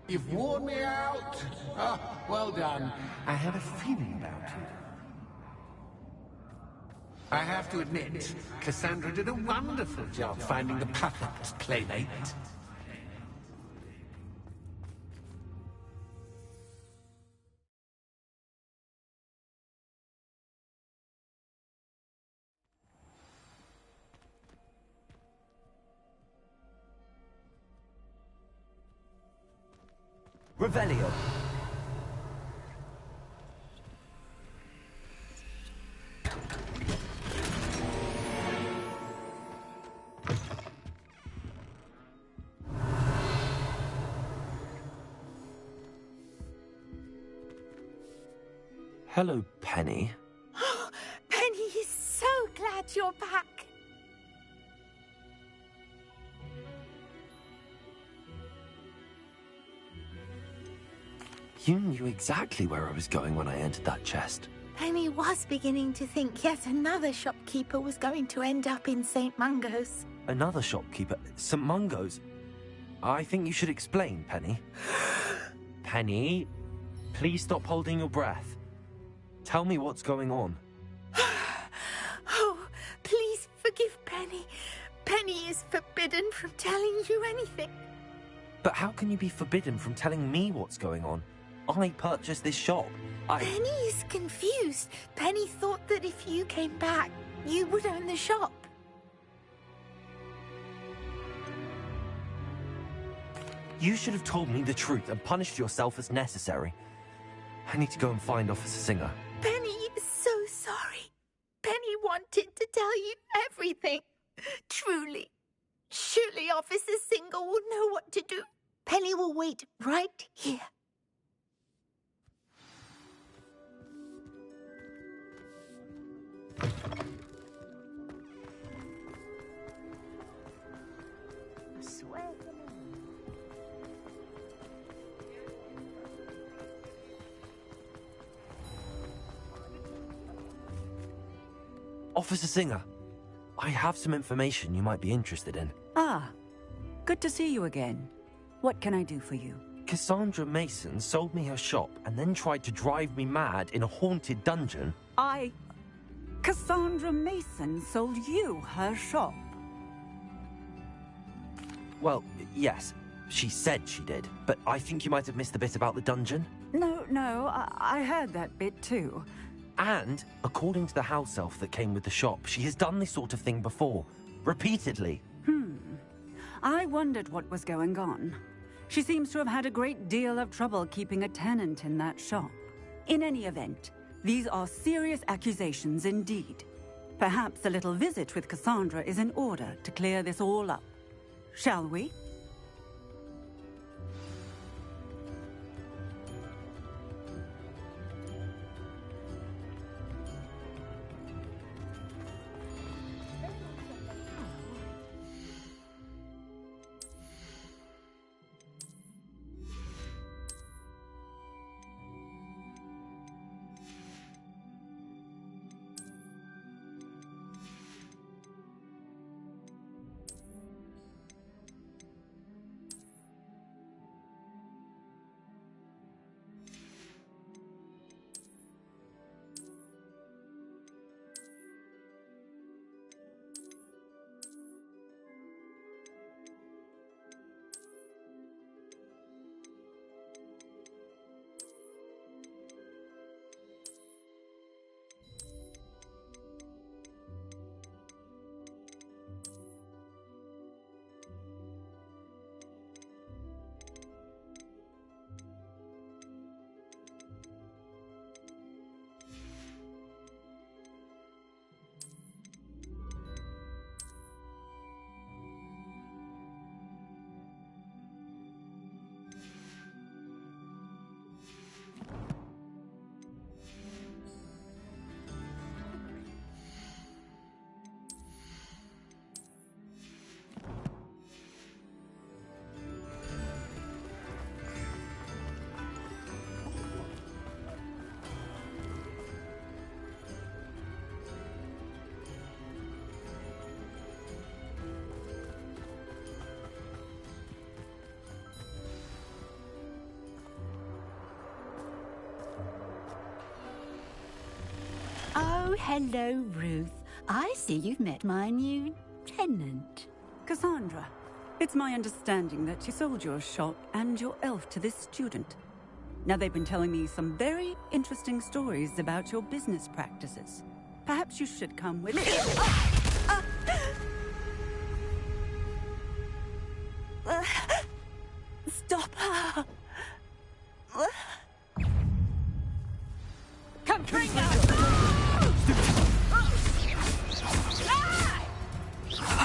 You've worn me out. Ah, well done. I had a feeling about you. I have to admit, Cassandra did a wonderful job finding the perfect playmate. Revelio. Hello, Penny. Penny is so glad you're back. You knew exactly where I was going when I entered that chest. Penny was beginning to think yet another shopkeeper was going to end up in St. Mungo's. Another shopkeeper? St. Mungo's? I think you should explain, Penny. Penny, please stop holding your breath. Tell me what's going on. Oh, please forgive Penny. Penny is forbidden from telling you anything. But how can you be forbidden from telling me what's going on? I purchased this shop. Penny is confused. Penny thought that if you came back, you would own the shop. You should have told me the truth and punished yourself as necessary. I need to go and find Officer Singer. Penny is so sorry. Penny wanted to tell you everything. Truly. Surely Officer Singer will know what to do. Penny will wait right here. Officer Singer, I have some information you might be interested in. Ah, good to see you again. What can I do for you? Cassandra Mason sold me her shop and then tried to drive me mad in a haunted dungeon. Cassandra Mason sold you her shop? Well, yes, she said she did, but I think you might have missed the bit about the dungeon. No, I heard that bit too. And, according to the house elf that came with the shop, she has done this sort of thing before. Repeatedly. I wondered what was going on. She seems to have had a great deal of trouble keeping a tenant in that shop. In any event, these are serious accusations indeed. Perhaps a little visit with Cassandra is in order to clear this all up. Shall we? hello, Ruth. I see you've met my new tenant. Cassandra, it's my understanding that you sold your shop and your elf to this student. Now, they've been telling me some very interesting stories about your business practices. Perhaps you should come with me. Stop her! Come, Pringo!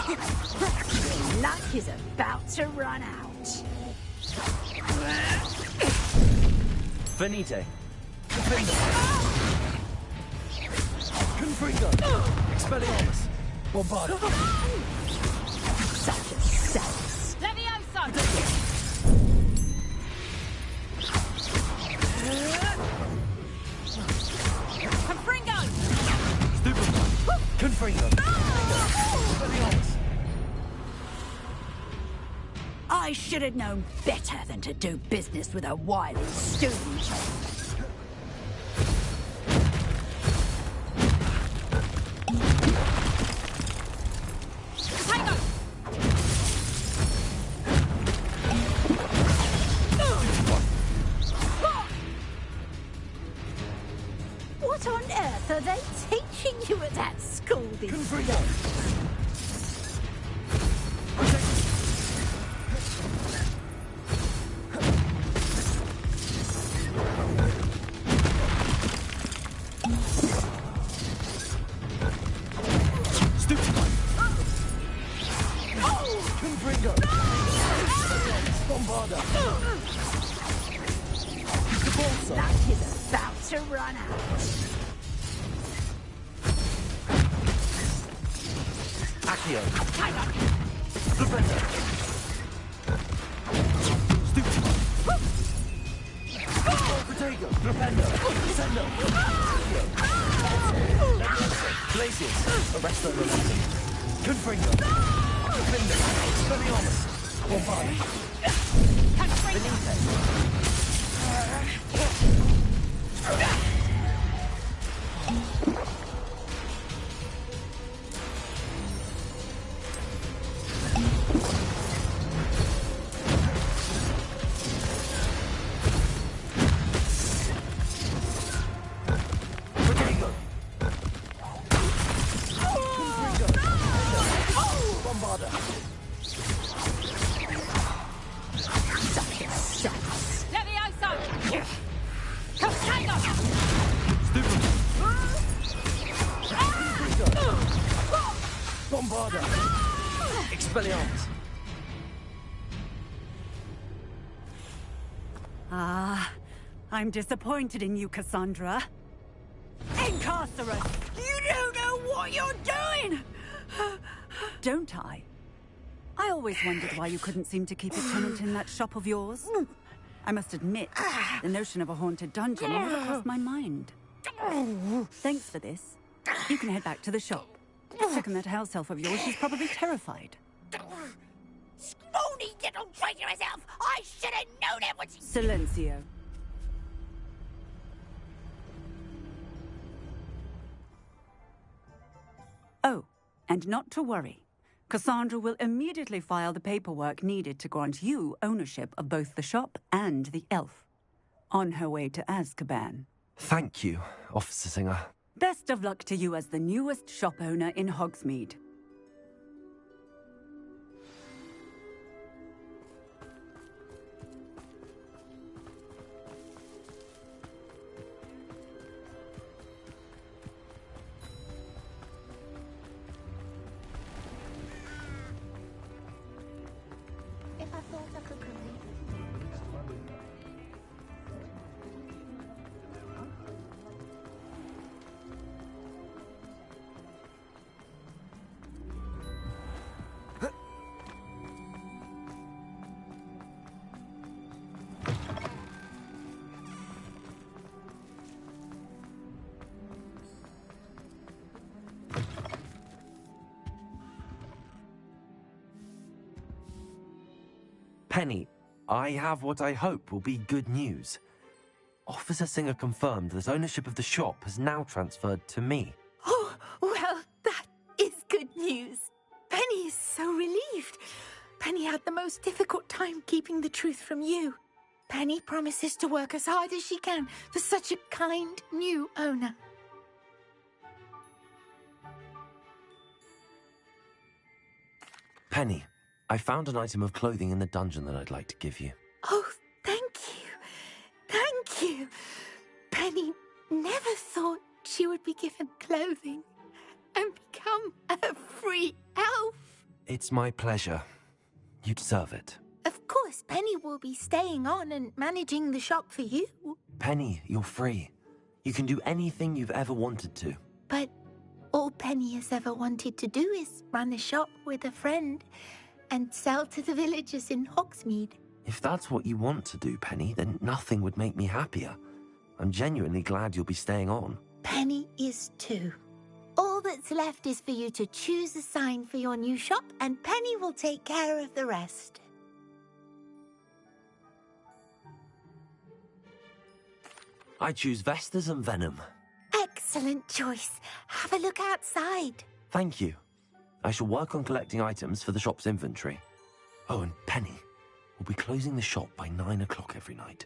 Your luck is about to run out. Venite. Confringo. Expelliarmus. Bombarda. Such a sense. Levioso! Confringo! Stupid. Confringo. Expelliarmus. I should have known better than to do business with a wily student. What on earth are they teaching you at that school these days? Luck is about to run out. Accio. Defender. Stupid. Protego. Defender. Sendo. Glacius. Arresto momentum. Confringo. Defender. Expelliarmus. Bombarda. Venite. Expelliarmus. I'm disappointed in you, Cassandra. Incarcerate! You don't know what you're doing! Don't I? I always wondered why you couldn't seem to keep a tenant in that shop of yours. I must admit, the notion of a haunted dungeon never crossed my mind. Thanks for this. You can head back to the shop. Check on that house elf of yours. She's probably terrified. Scrawny little traitorous elf! I should have known it was... Silencio. Oh, and not to worry. Cassandra will immediately file the paperwork needed to grant you ownership of both the shop and the elf. On her way to Azkaban. Thank you, Officer Singer. Best of luck to you as the newest shop owner in Hogsmeade. If I thought I could complete Penny, I have what I hope will be good news. Officer Singer confirmed that ownership of the shop has now transferred to me. news. Penny is so relieved. Penny had the most difficult time keeping the truth from you. Penny promises to work as hard as she can for such a kind new owner. Penny, I found an item of clothing in the dungeon that I'd like to give you. Oh, thank you. Thank you. Penny never thought she would be given clothing and become a free elf. It's my pleasure. You deserve it. Of course, Penny will be staying on and managing the shop for you. Penny, you're free. You can do anything you've ever wanted to. But all Penny has ever wanted to do is run a shop with a friend and sell to the villagers in Hogsmeade. If that's what you want to do, Penny, then nothing would make me happier. I'm genuinely glad you'll be staying on. Penny is too. All that's left is for you to choose a sign for your new shop, and Penny will take care of the rest. I choose Vestas and Venom. Excellent choice. Have a look outside. Thank you. I shall work on collecting items for the shop's inventory. Oh, and Penny, we'll be closing the shop by 9 o'clock every night.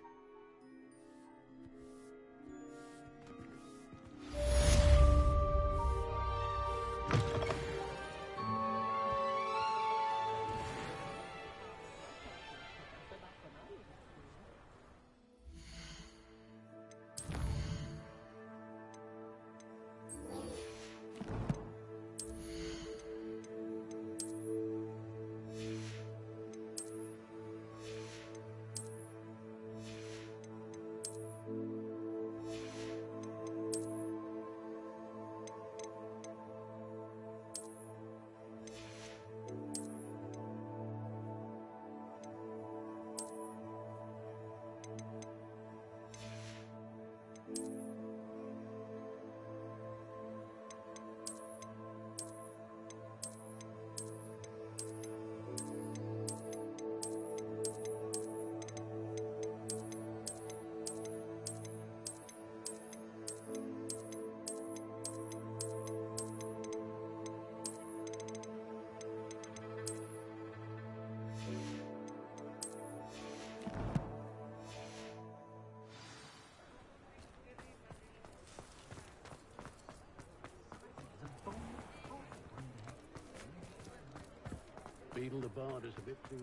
Beetle the Bard is a bit too...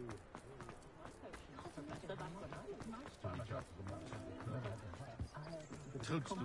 Toadstool.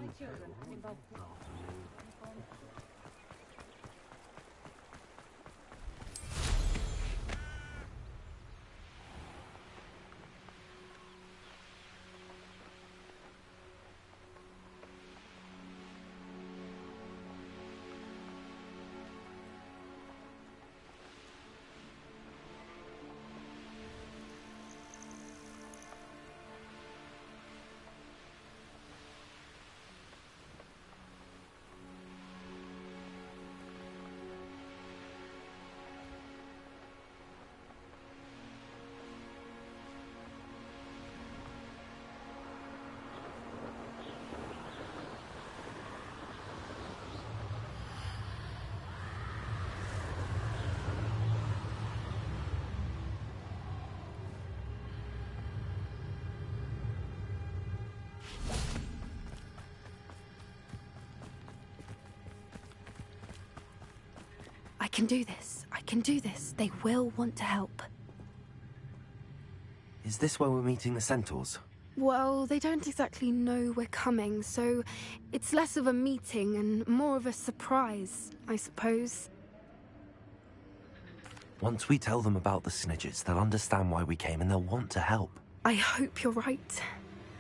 I can do this. I can do this. They will want to help. Is this where we're meeting the centaurs? Well, they don't exactly know we're coming, so it's less of a meeting and more of a surprise, I suppose. Once we tell them about the Snidgets, they'll understand why we came and they'll want to help. I hope you're right.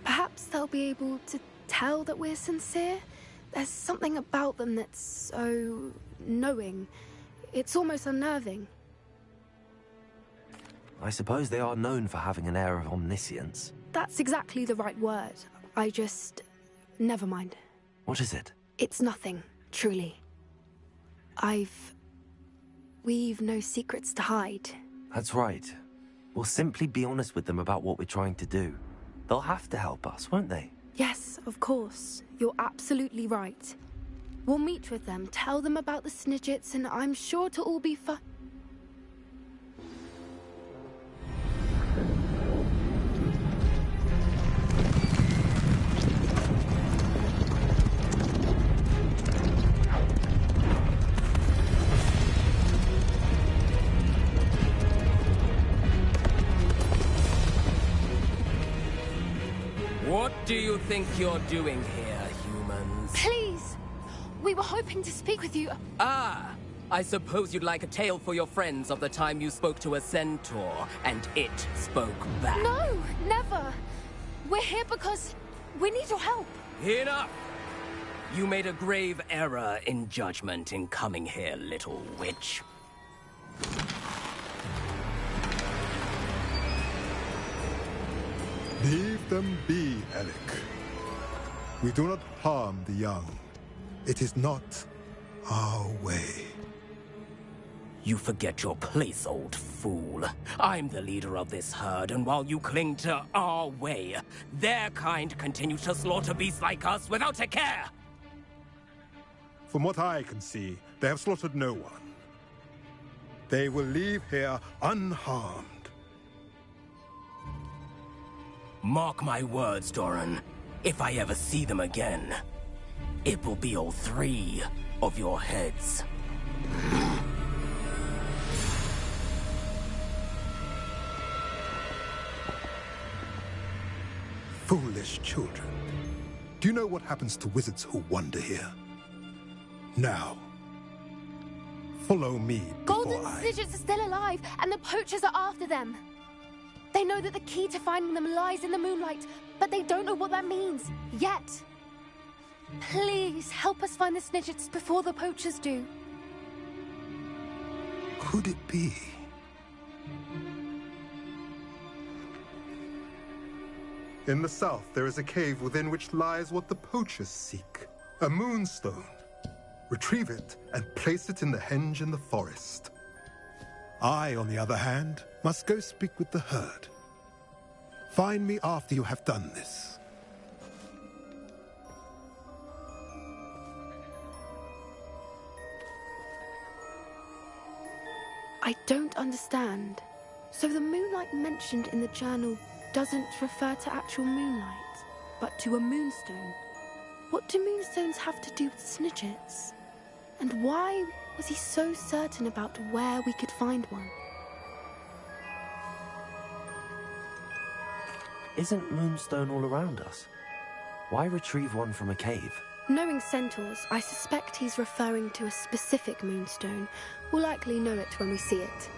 Perhaps they'll be able to tell that we're sincere. There's something about them that's so knowing. It's almost unnerving. I suppose they are known for having an air of omniscience. That's exactly the right word. I just... never mind. What is it? It's nothing, truly. We've no secrets to hide. That's right. We'll simply be honest with them about what we're trying to do. They'll have to help us, won't they? Yes, of course. You're absolutely right. We'll meet with them, tell them about the Snidgets, and I'm sure to all be fine. What do you think you're doing here, humans? Please! We were hoping to speak with you. Ah! I suppose you'd like a tale for your friends of the time you spoke to a centaur, and it spoke back. No! Never! We're here because we need your help. Enough! You made a grave error in judgment in coming here, little witch. Leave them be, Alec. We do not harm the young. It is not our way. You forget your place, old fool. I'm the leader of this herd, and while you cling to our way, their kind continue to slaughter beasts like us without a care! From what I can see, they have slaughtered no one. They will leave here unharmed. Mark my words, Doran. If I ever see them again, it will be all 3 of your heads. Foolish children. Do you know what happens to wizards who wander here? Now, follow me Golden Snidgets are still alive, and the poachers are after them. They know that the key to finding them lies in the moonlight, but they don't know what that means, yet. Please, help us find the Snidgets before the poachers do. Could it be? In the south, there is a cave within which lies what the poachers seek. A moonstone. Retrieve it and place it in the henge in the forest. I, on the other hand, must go speak with the herd. Find me after you have done this. I don't understand. So the moonlight mentioned in the journal doesn't refer to actual moonlight, but to a moonstone. What do moonstones have to do with Snidgets? And why was he so certain about where we could find one? Isn't moonstone all around us? Why retrieve one from a cave? Knowing centaurs, I suspect he's referring to a specific moonstone. We'll likely know it when we see it.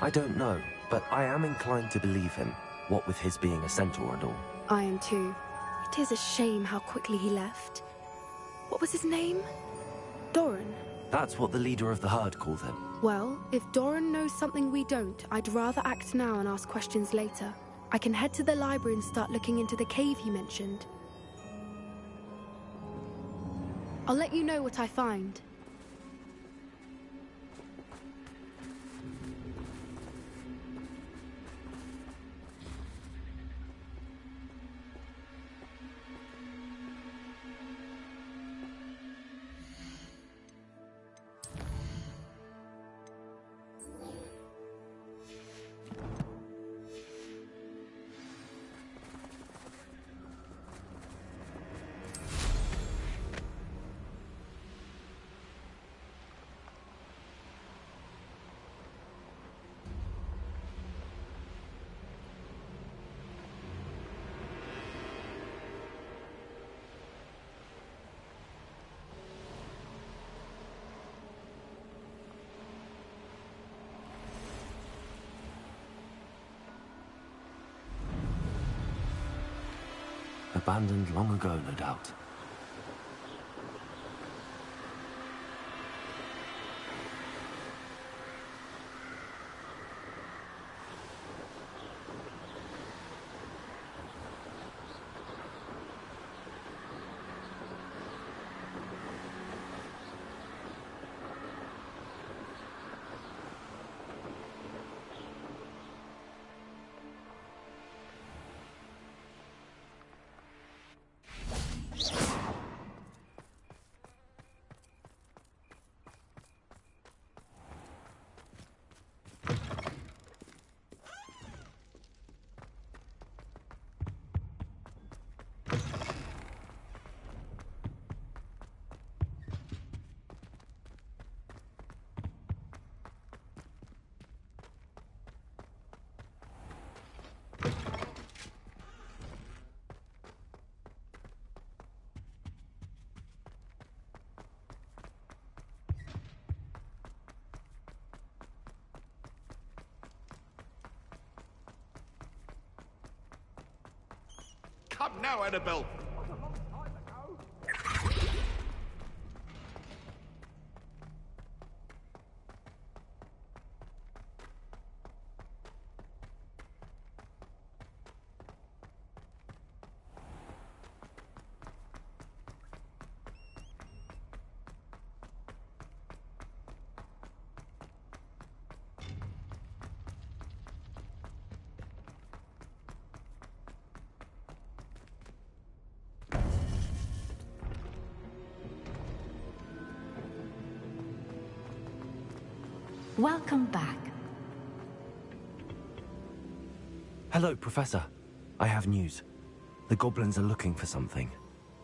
I don't know, but I am inclined to believe him, what with his being a centaur and all. I am too. It is a shame how quickly he left. What was his name? Doran. That's what the leader of the herd called him. Well, if Doran knows something we don't, I'd rather act now and ask questions later. I can head to the library and start looking into the cave he mentioned. I'll let you know what I find. Abandoned long ago, no doubt. Come now, Annabelle. Welcome back. Hello, Professor. I have news. The goblins are looking for something.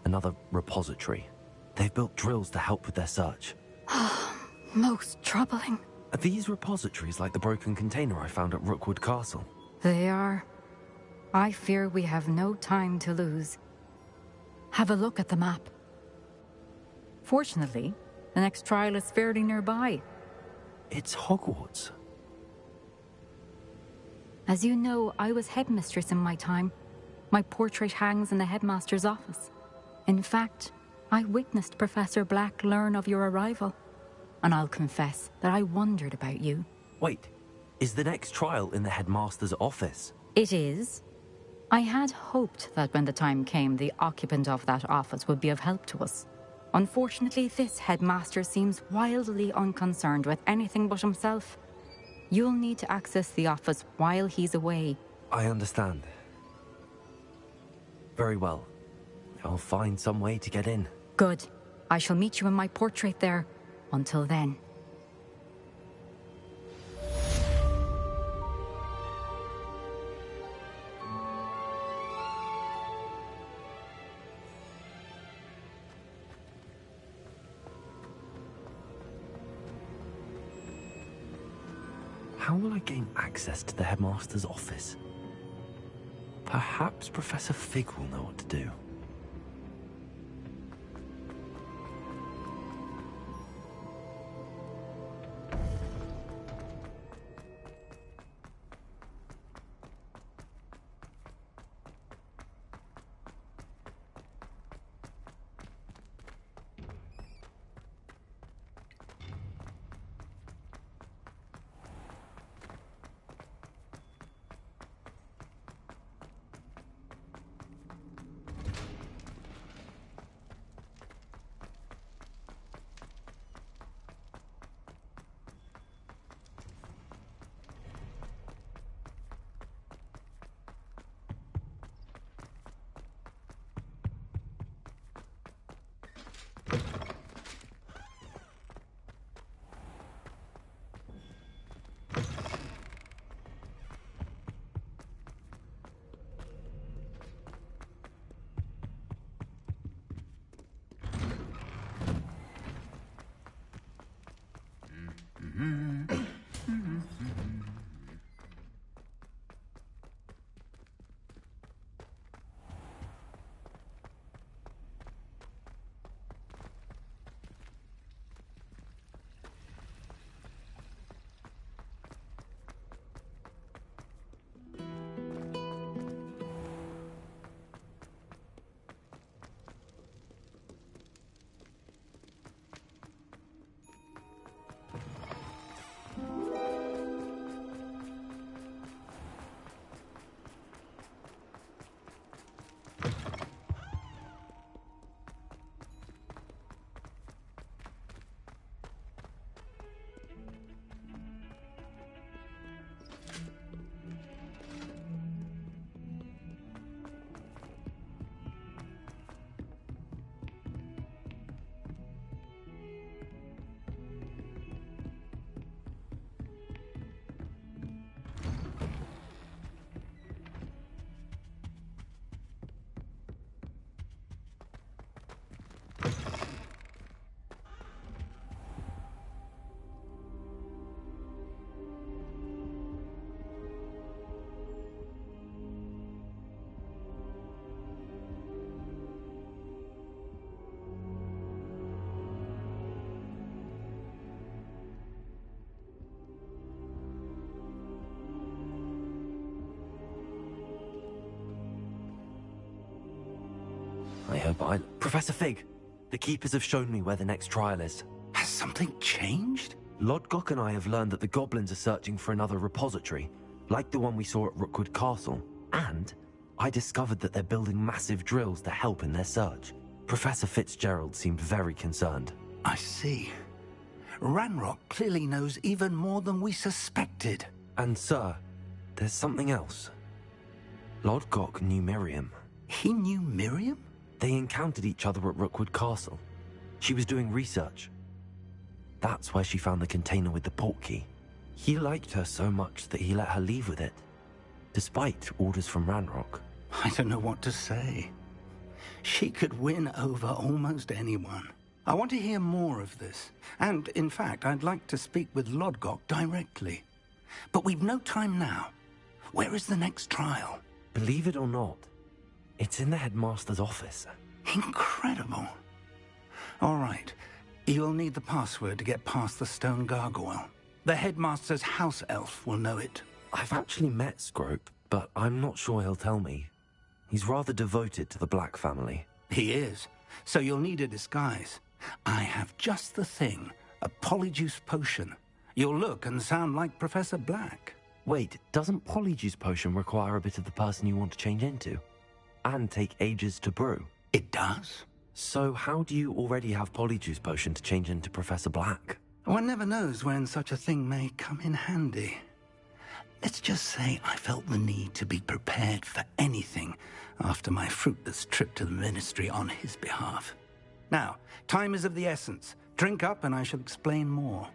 Another repository. They've built drills to help with their search. Most troubling. Are these repositories like the broken container I found at Rookwood Castle? They are. I fear we have no time to lose. Have a look at the map. Fortunately, the next trial is fairly nearby. It's Hogwarts. As you know, I was headmistress in my time. My portrait hangs in the headmaster's office. In fact, I witnessed Professor Black learn of your arrival. And I'll confess that I wondered about you. Wait, is the next trial in the headmaster's office? It is. I had hoped that when the time came, the occupant of that office would be of help to us. Unfortunately, this headmaster seems wildly unconcerned with anything but himself. You'll need to access the office while he's away. I understand. Very well. I'll find some way to get in. Good. I shall meet you in my portrait there. Until then. How will I gain access to the headmaster's office? Perhaps Professor Fig will know what to do. so, but Professor Fig, the Keepers have shown me where the next trial is. Has something changed? Lodgok and I have learned that the goblins are searching for another repository, like the one we saw at Rookwood Castle. And I discovered that they're building massive drills to help in their search. Professor Fitzgerald seemed very concerned. I see. Ranrock clearly knows even more than we suspected. And, sir, there's something else. Lodgok knew Miriam. He knew Miriam? They encountered each other at Rookwood Castle. She was doing research. That's where she found the container with the portkey. He liked her so much that he let her leave with it, despite orders from Ranrock. I don't know what to say. She could win over almost anyone. I want to hear more of this. And, in fact, I'd like to speak with Lodgok directly. But we've no time now. Where is the next trial? Believe it or not, it's in the headmaster's office. Incredible. All right. You'll need the password to get past the stone gargoyle. The headmaster's house elf will know it. I've actually met Scrope, but I'm not sure he'll tell me. He's rather devoted to the Black family. He is. So you'll need a disguise. I have just the thing. A polyjuice potion. You'll look and sound like Professor Black. Wait, doesn't polyjuice potion require a bit of the person you want to change into? And take ages to brew? It does. So how do you already have polyjuice potion to change into Professor Black? One never knows when such a thing may come in handy. Let's just say I felt the need to be prepared for anything after my fruitless trip to the Ministry on his behalf. Now, time is of the essence. Drink up and I shall explain more.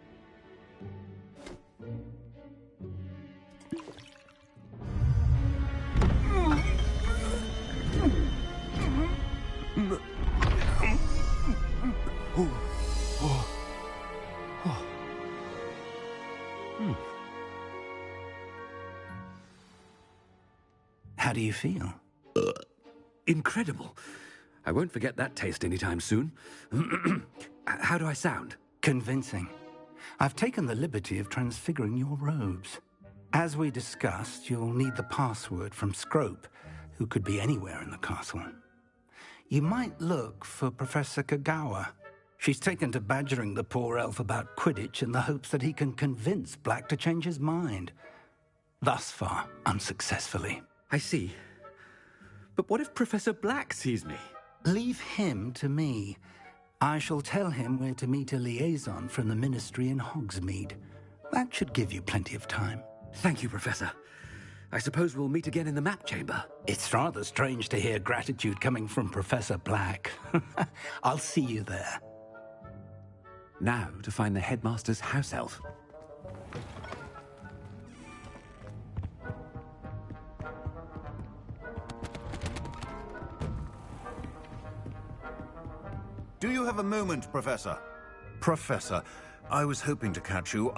How do you feel? Incredible. I won't forget that taste anytime soon. How do I sound? Convincing. I've taken the liberty of transfiguring your robes. As we discussed, you'll need the password from Scrope, who could be anywhere in the castle. You might look for Professor Kagawa. She's taken to badgering the poor elf about Quidditch in the hopes that he can convince Black to change his mind. Thus far, unsuccessfully. I see. But what if Professor Black sees me? Leave him to me. I shall tell him where to meet a liaison from the Ministry in Hogsmeade. That should give you plenty of time. Thank you, Professor. I suppose we'll meet again in the map chamber. It's rather strange to hear gratitude coming from Professor Black. I'll see you there. Now to find the headmaster's house elf. Do you have a moment, Professor? Professor, I was hoping to catch you.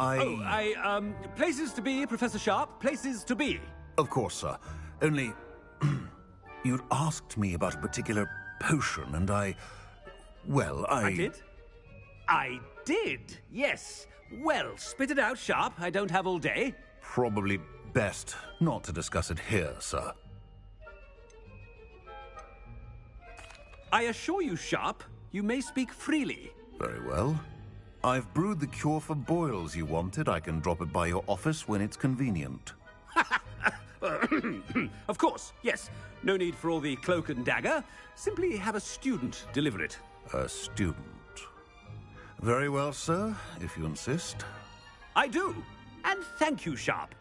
Places to be, Professor Sharp. Places to be. Of course, sir. Only, you'd asked me about a particular potion, and I did? I did, yes. Well, spit it out, Sharp. I don't have all day. Probably best not to discuss it here, sir. I assure you, Sharp, you may speak freely. Very well. I've brewed the cure for boils you wanted. I can drop it by your office when it's convenient. Of course, yes. No need for all the cloak and dagger. Simply have a student deliver it. A student. Very well, sir, if you insist. I do. And thank you, Sharp.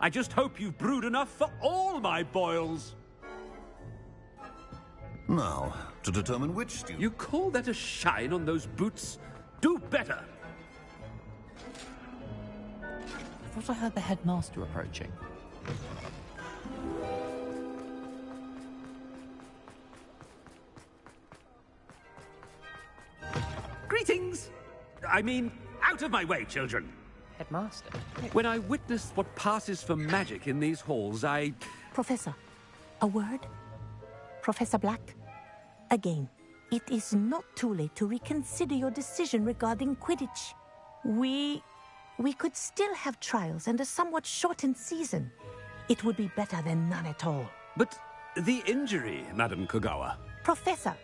I just hope you've brewed enough for all my boils. Now, to determine which student... You call that a shine on those boots? Do better. I thought I heard the headmaster approaching. Greetings! I mean, out of my way, children. Headmaster? When I witnessed what passes for magic in these halls, I... Professor, a word? Professor Black? Again, it is not too late to reconsider your decision regarding Quidditch. We could still have trials and a somewhat shortened season. It would be better than none at all. But the injury, Madam Kogawa. Professor,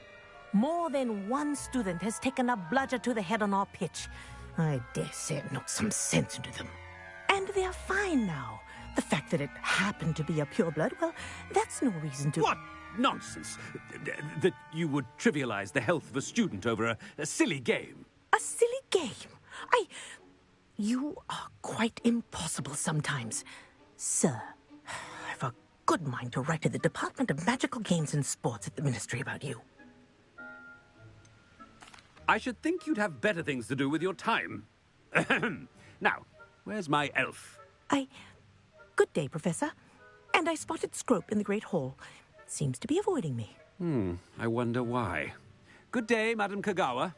More than one student has taken a bludger to the head on our pitch. I dare say it knocked some sense into them. And they're fine now. The fact that it happened to be a pureblood, well, that's no reason to... What nonsense! That you would trivialize the health of a student over a silly game. A silly game? You are quite impossible sometimes. Sir, I've a good mind to write to the Department of Magical Games and Sports at the Ministry about you. I should think you'd have better things to do with your time. Now, where's my elf? Good day, Professor. And I spotted Scrope in the Great Hall. Seems to be avoiding me. I wonder why. Good day, Madam Kagawa.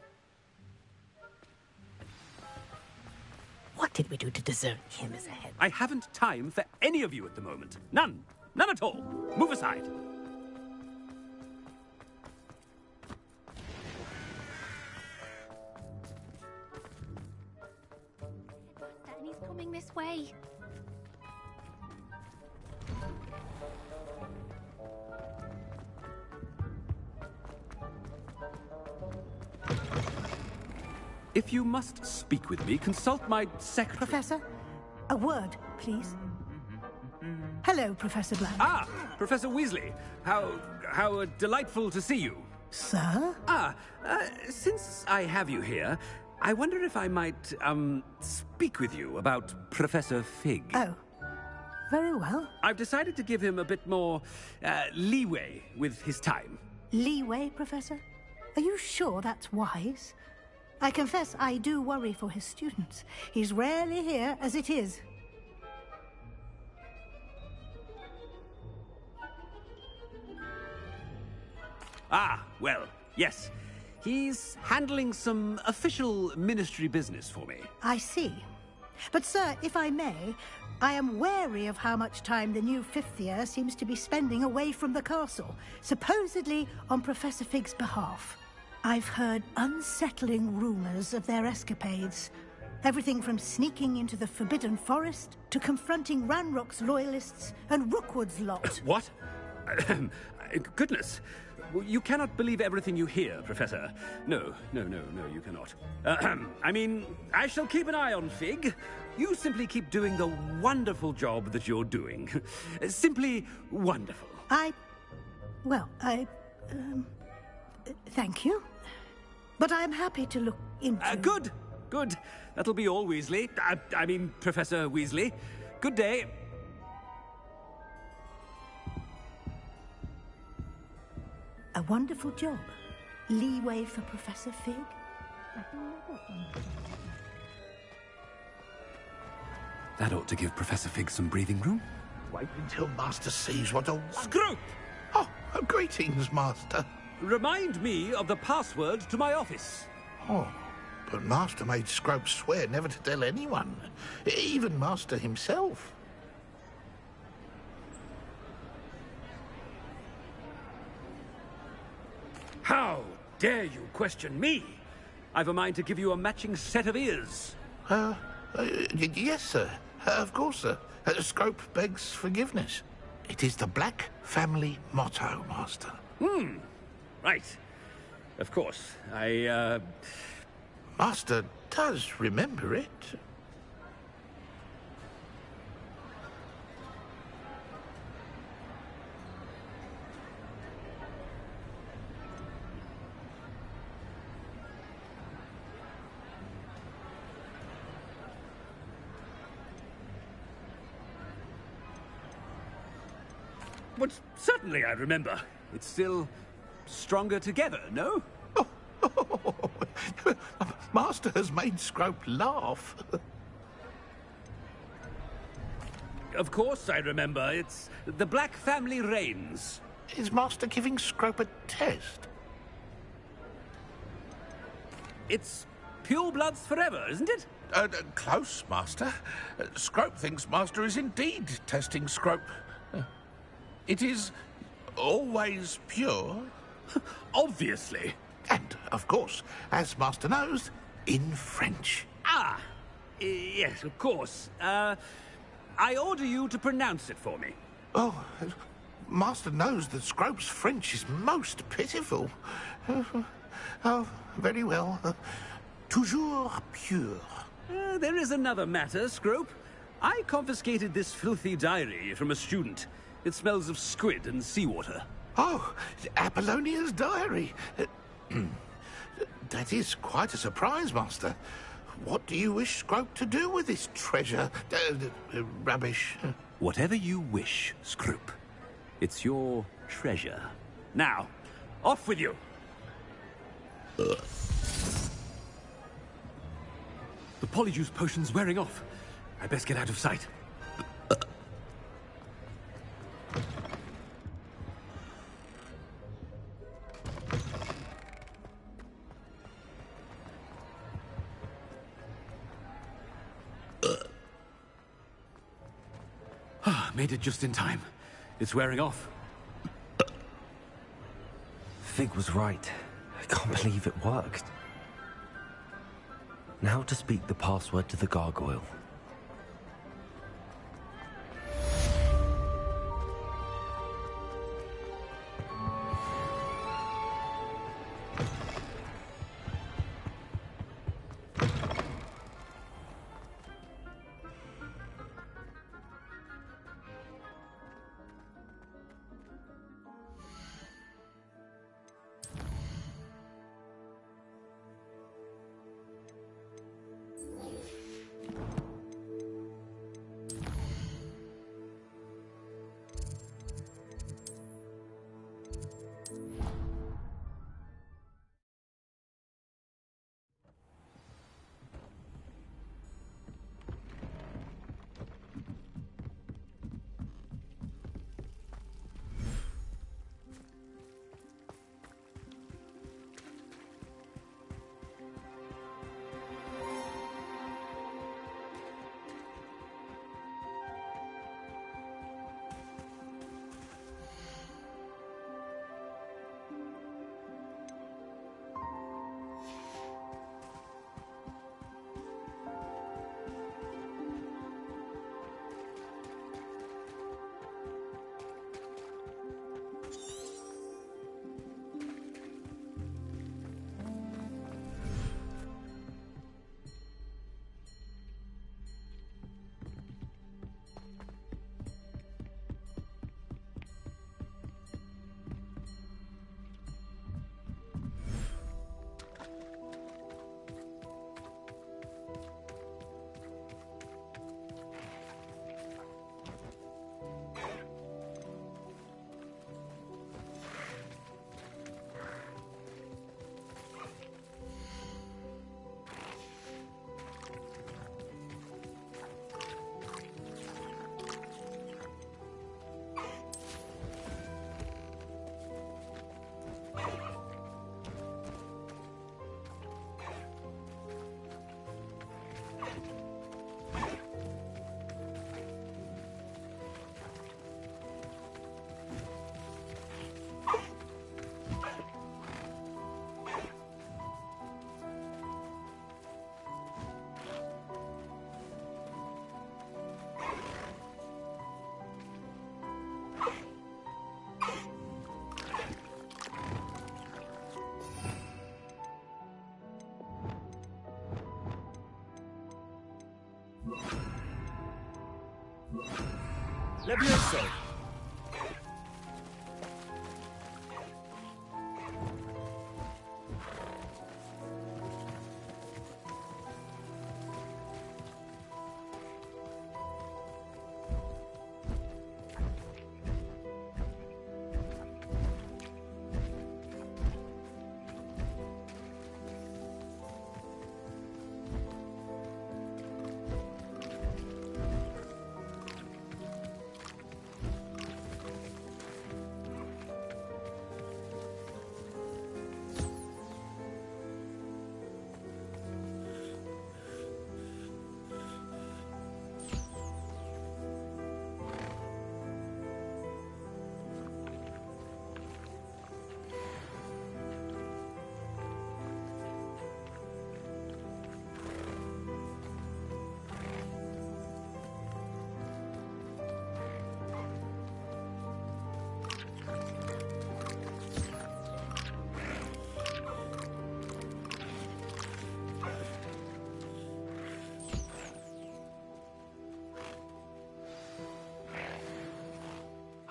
What did we do to deserve him as a head? I haven't time for any of you at the moment. None. None at all. Move aside. Danny's coming this way. If you must speak with me, consult my secretary. Professor, a word, please. Hello, Professor Black. Ah, Professor Weasley. How delightful to see you. Sir? Since I have you here, I wonder if I might, speak with you about Professor Fig. Oh, very well. I've decided to give him a bit more, leeway with his time. Leeway, Professor? Are you sure that's wise? I confess I do worry for his students. He's rarely here as it is. Ah, well, yes. He's handling some official ministry business for me. I see. But, sir, if I may, I am wary of how much time the new fifth year seems to be spending away from the castle, supposedly on Professor Fig's behalf. I've heard unsettling rumors of their escapades. Everything from sneaking into the Forbidden Forest to confronting Ranrock's loyalists and Rookwood's lot. What? Goodness. You cannot believe everything you hear, Professor. No, you cannot. I mean, I shall keep an eye on Fig. You simply keep doing the wonderful job that you're doing. Simply wonderful. Thank you. But I'm happy to look into... Good. That'll be all, Weasley. I mean, Professor Weasley. Good day. A wonderful job. Leeway for Professor Fig. That ought to give Professor Fig some breathing room. Wait until Master sees what a... Scrope! Oh, greetings, Master. Remind me of the password to my office. Oh, but Master made Scrope swear never to tell anyone, even Master himself. How dare you question me? I've a mind to give you a matching set of ears. Yes, sir. Of course, sir. Scrope begs forgiveness. It is the Black family motto, Master. Right. Of course. Master does remember it. But certainly I remember. It's still stronger together, no? Master has made Scrope laugh. Of course I remember. It's the Black family reigns. Is Master giving Scrope a test? It's purebloods forever, isn't it? Close, Master. Scrope thinks Master is indeed testing Scrope. It is always pure. Obviously. And, of course, as Master knows, in French. Yes, of course. I order you to pronounce it for me. Oh, Master knows that Scrope's French is most pitiful. Oh, very well. Toujours pure. There is another matter, Scrope. I confiscated this filthy diary from a student. It smells of squid and seawater. Oh, Apollonia's diary. That is quite a surprise, Master. What do you wish Scrope to do with this treasure? Rubbish. Whatever you wish, Scrope. It's your treasure. Now, off with you! The polyjuice potion's wearing off. I best get out of sight. Made it just in time. It's wearing off. Fig was right. I can't believe it worked. Now to speak the password to the gargoyle. Levioso!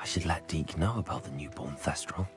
I should let Deke know about the newborn Thestral.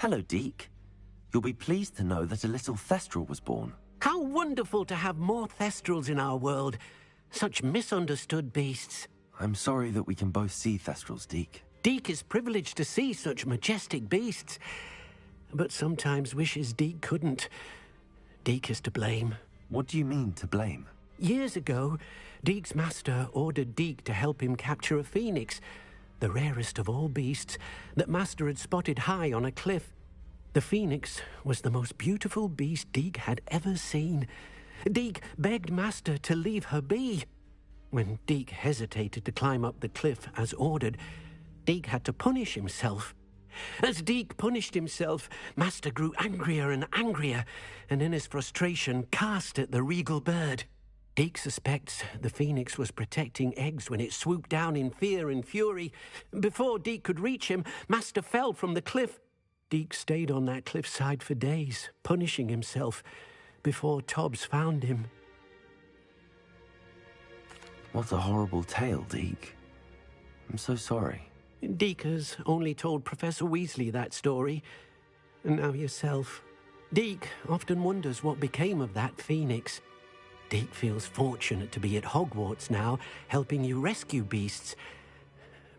Hello, Deke. You'll be pleased to know that a little Thestral was born. How wonderful to have more Thestrals in our world. Such misunderstood beasts. I'm sorry that we can both see Thestrals, Deke. Deke is privileged to see such majestic beasts, but sometimes wishes Deke couldn't. Deke is to blame. What do you mean, to blame? Years ago, Deke's master ordered Deke to help him capture a phoenix, the rarest of all beasts, that master had spotted high on a cliff. The phoenix was the most beautiful beast Deke had ever seen. Deke begged master to leave her be. When Deke hesitated to climb up the cliff as ordered, Deke had to punish himself. As Deke punished himself, master grew angrier and angrier, and in his frustration cast at the regal bird. Deke suspects the phoenix was protecting eggs when it swooped down in fear and fury. Before Deke could reach him, master fell from the cliff. Deke stayed on that cliffside for days, punishing himself, before Tobbs found him. What a horrible tale, Deke. I'm so sorry. Deke has only told Professor Weasley that story, and now yourself. Deke often wonders what became of that phoenix. Deke feels fortunate to be at Hogwarts now, helping you rescue beasts.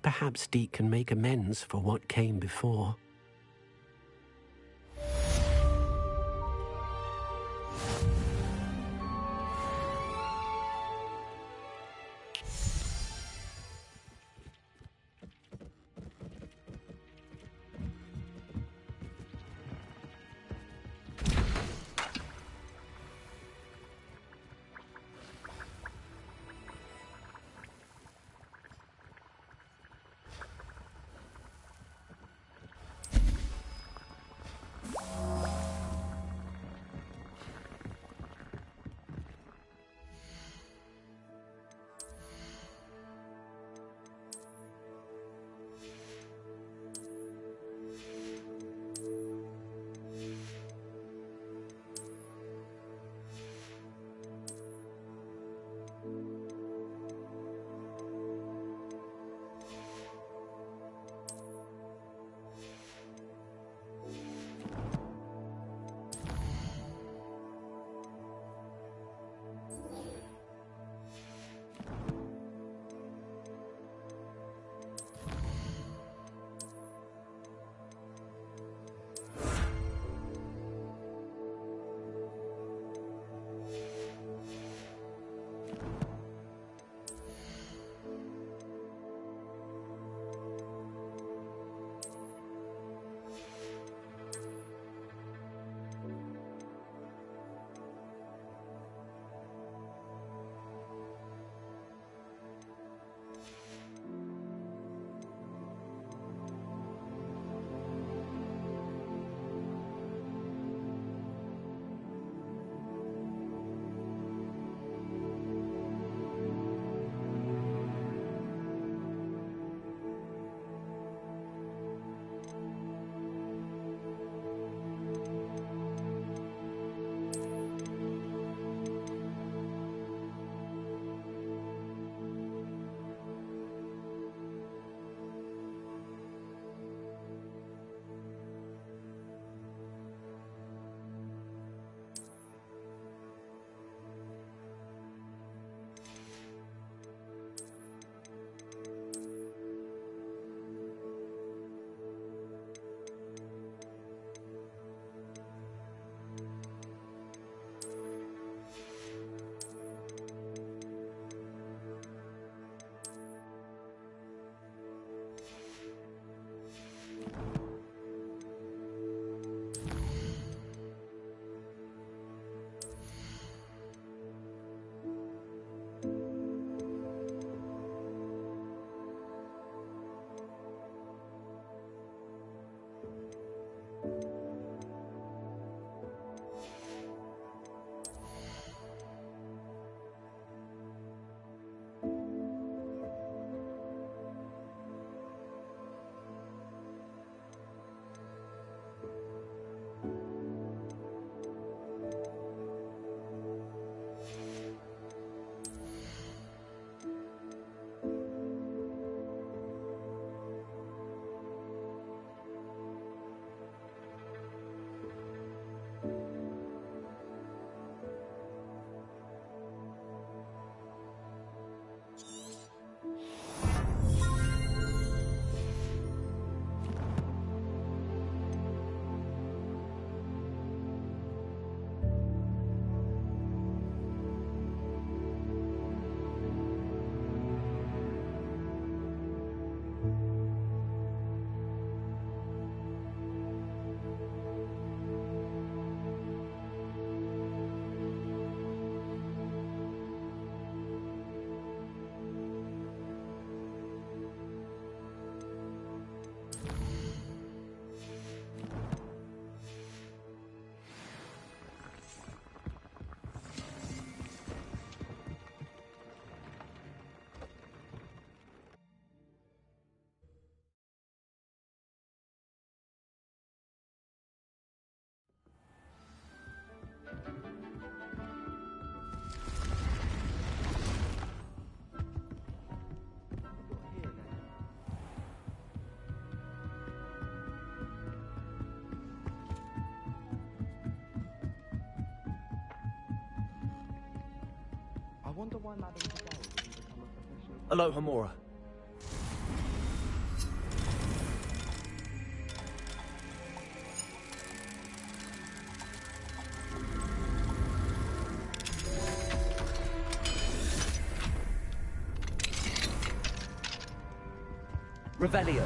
Perhaps Deke can make amends for what came before. wonder why Madame Vidal didn't become a professional. Aloha, Mora. Revelio.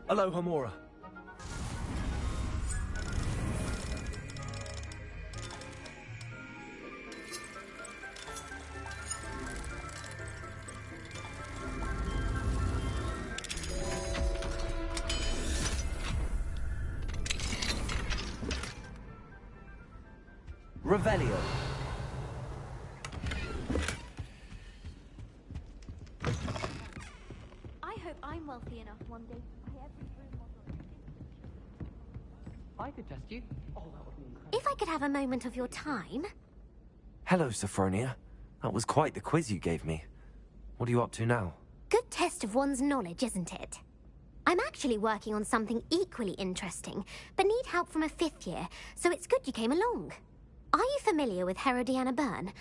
Aloha, Mora. Revelio. I hope I'm wealthy enough one day to buy every room model. I could test you. Oh, that would be incredible. If I could have a moment of your time. Hello, Sophronia. That was quite the quiz you gave me. What are you up to now? Good test of one's knowledge, isn't it? I'm actually working on something equally interesting, but need help from a 5th year, so it's good you came along. Are you familiar with Herodiana Byrne?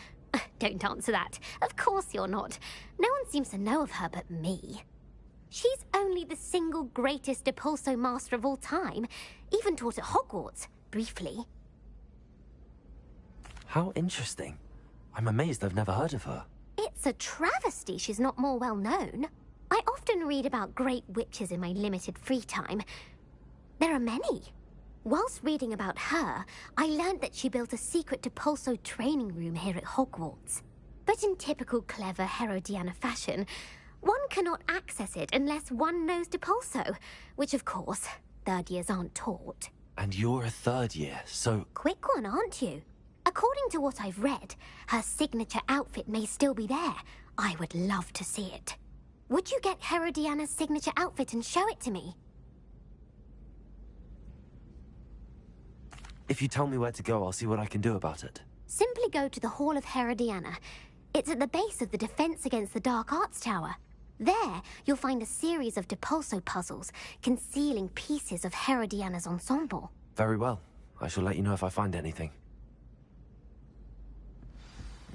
Don't answer that. Of course you're not. No one seems to know of her but me. She's only the single greatest Depulso master of all time, even taught at Hogwarts, briefly. How interesting. I'm amazed I've never heard of her. It's a travesty she's not more well known. I often read about great witches in my limited free time. There are many. Whilst reading about her, I learned that she built a secret Depulso training room here at Hogwarts. But in typical clever Herodiana fashion, one cannot access it unless one knows Depulso, which of course, 3rd years aren't taught. And you're a 3rd year, so... Quick one, aren't you? According to what I've read, her signature outfit may still be there. I would love to see it. Would you get Herodiana's signature outfit and show it to me? If you tell me where to go, I'll see what I can do about it. Simply go to the Hall of Herodiana. It's at the base of the Defense Against the Dark Arts Tower. There, you'll find a series of Depulso puzzles concealing pieces of Herodiana's ensemble. Very well. I shall let you know if I find anything.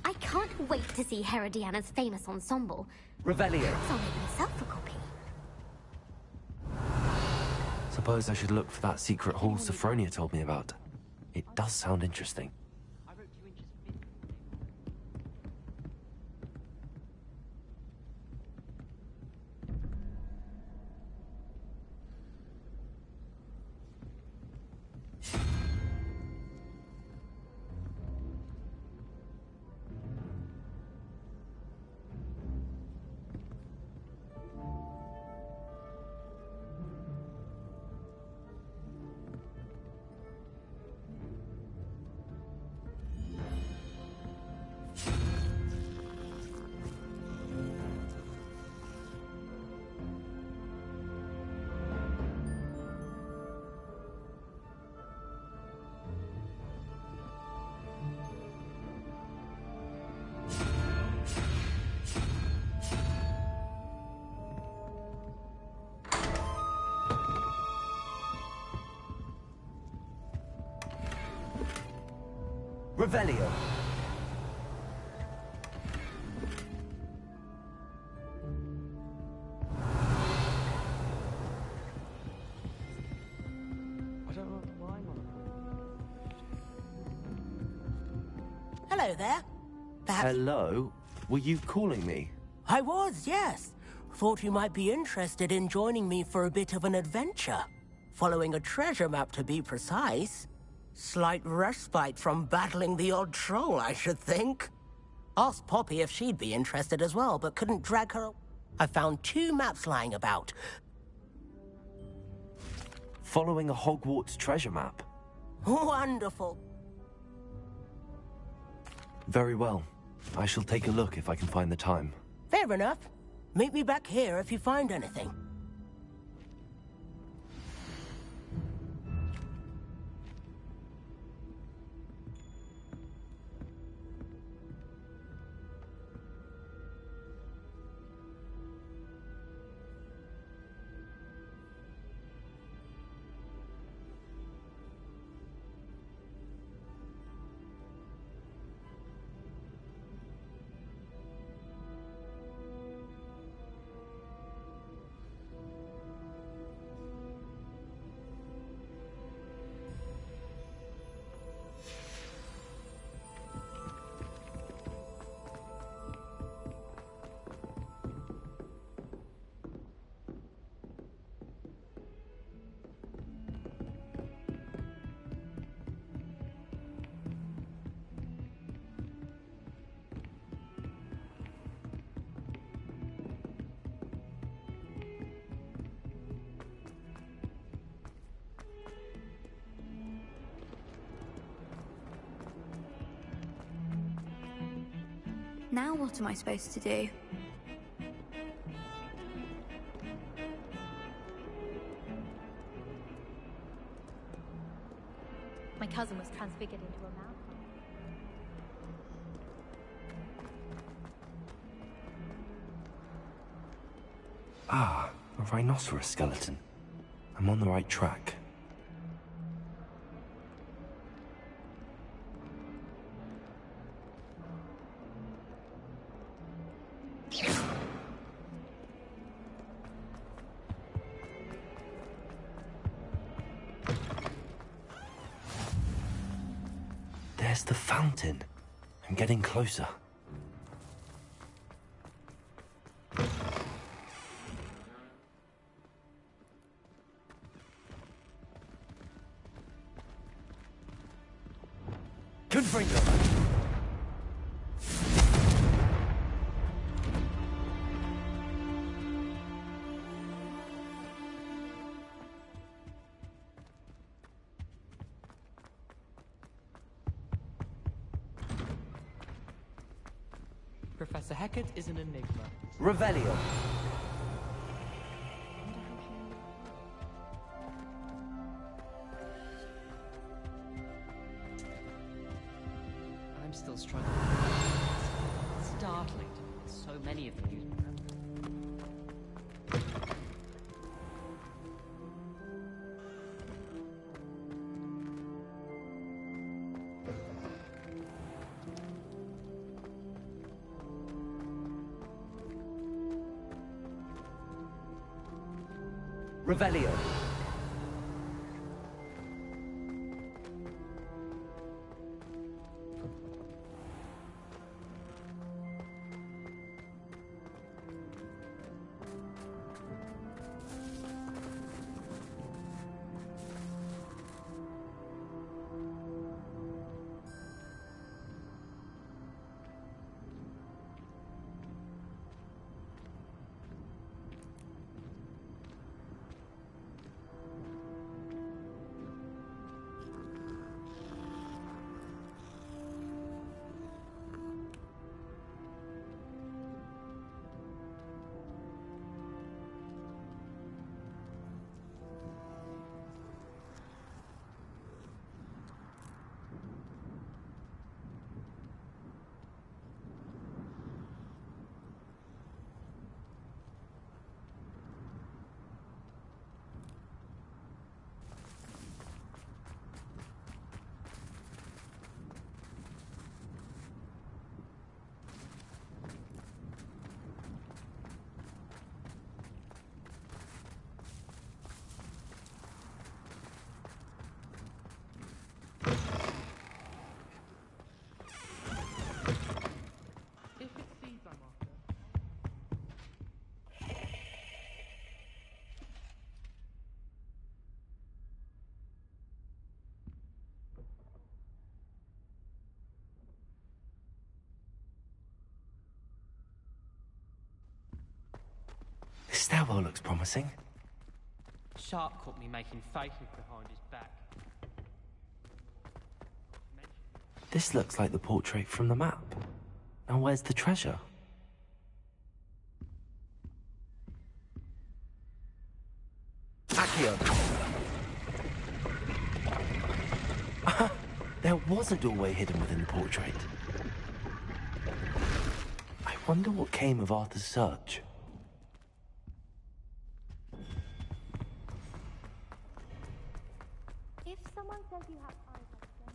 I can't wait to see Herodiana's famous ensemble. Revelio. Perhaps I'll make myself a copy. Suppose I should look for that secret hall Sophronia told me about. It does sound interesting. Revelio. Hello there. Perhaps... Hello? Were you calling me? I was, yes. Thought you might be interested in joining me for a bit of an adventure. Following a treasure map, to be precise. Slight respite from battling the odd troll, I should think. Asked Poppy if she'd be interested as well, but couldn't drag her... I found 2 maps lying about. Following a Hogwarts treasure map? Wonderful. Very well. I shall take a look if I can find the time. Fair enough. Meet me back here if you find anything. Now what am I supposed to do? My cousin was transfigured into a mouse. Ah, a rhinoceros skeleton. I'm on the right track. There's the fountain. I'm getting closer. Confringo! Professor Hecat is an enigma. Revelio. I'm still struggling. It's startling to me that so many of them use Revelio. This stairwell looks promising. Sharp caught me making faces behind his back. This looks like the portrait from the map. Now where's the treasure? Accio! There was a doorway hidden within the portrait. I wonder what came of Arthur's search. If someone says you have eyes like them,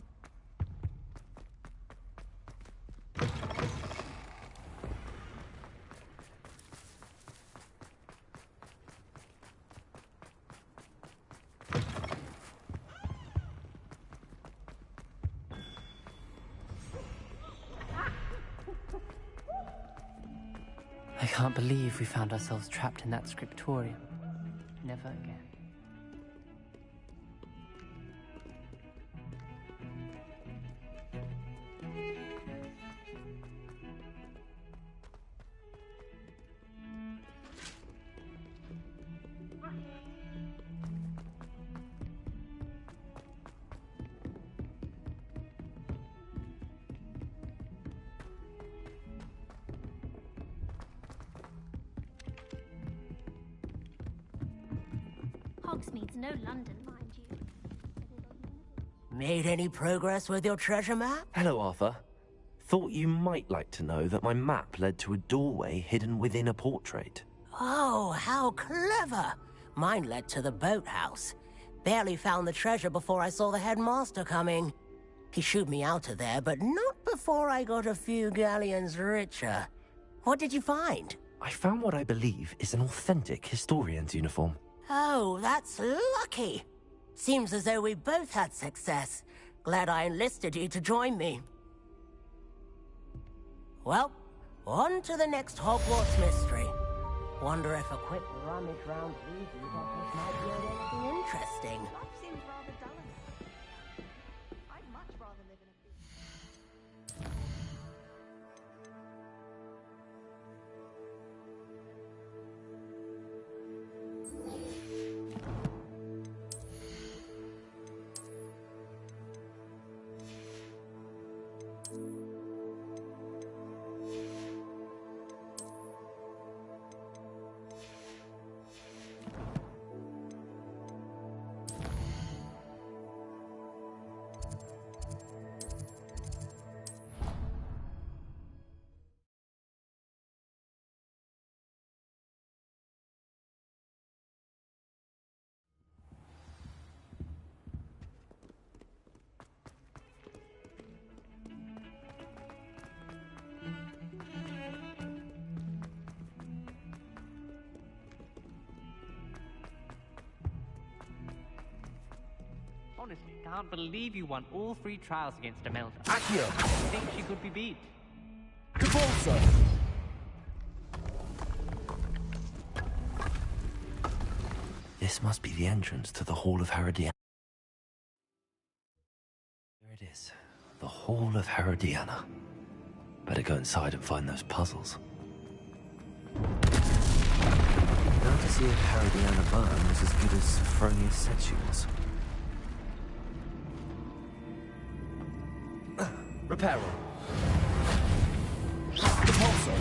I can't believe we found ourselves trapped in that scriptorium. Never again. Hogsmeade's no London, mind you. Made any progress with your treasure map? Hello, Arthur. Thought you might like to know that my map led to a doorway hidden within a portrait. Oh, how clever! Mine led to the boathouse. Barely found the treasure before I saw the headmaster coming. He shooed me out of there, but not before I got a few galleons richer. What did you find? I found what I believe is an authentic historian's uniform. Oh, that's lucky. Seems as though we both had success. Glad I enlisted you to join me. Well, on to the next Hogwarts mystery. Wonder if a quick rummage round Weasley's office might yield anything interesting. Life seems rather dull enough. I'd much rather live in a Honestly, can't believe you won all 3 trials against Imelda. Accio! Think she could be beat? Cabalso! This must be the entrance to the Hall of Herodiana. There it is. The Hall of Herodiana. Better go inside and find those puzzles. Now to see if Herodiana Byrne was as good as Sophronia said she was. Reparo. Repulsor.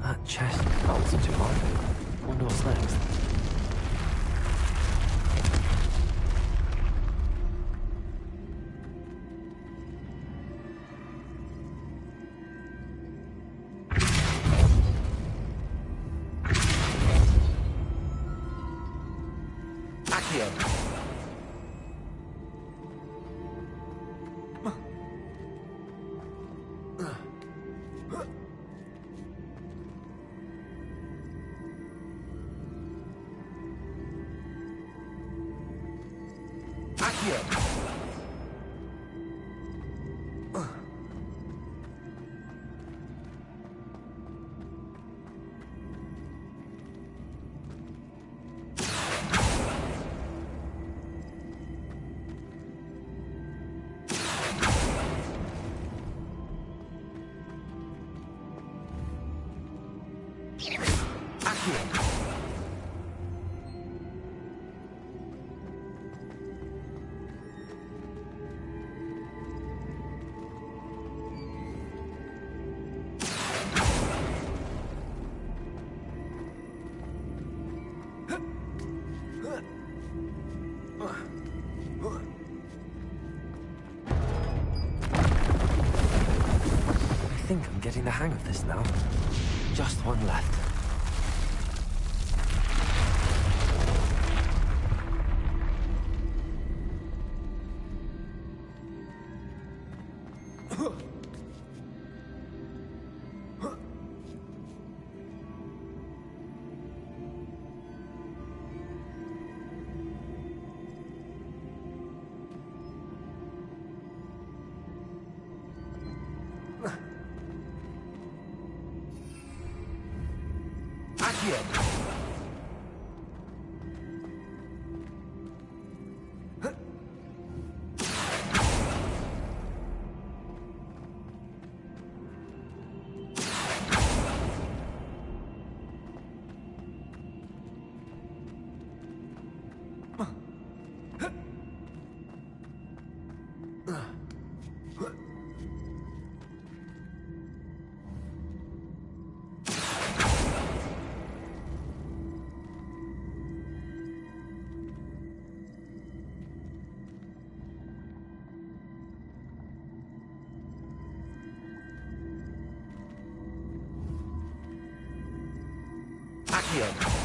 That chest wasn't too hard. Wonder what's next. I think I'm getting the hang of this now. Just one left. Accio.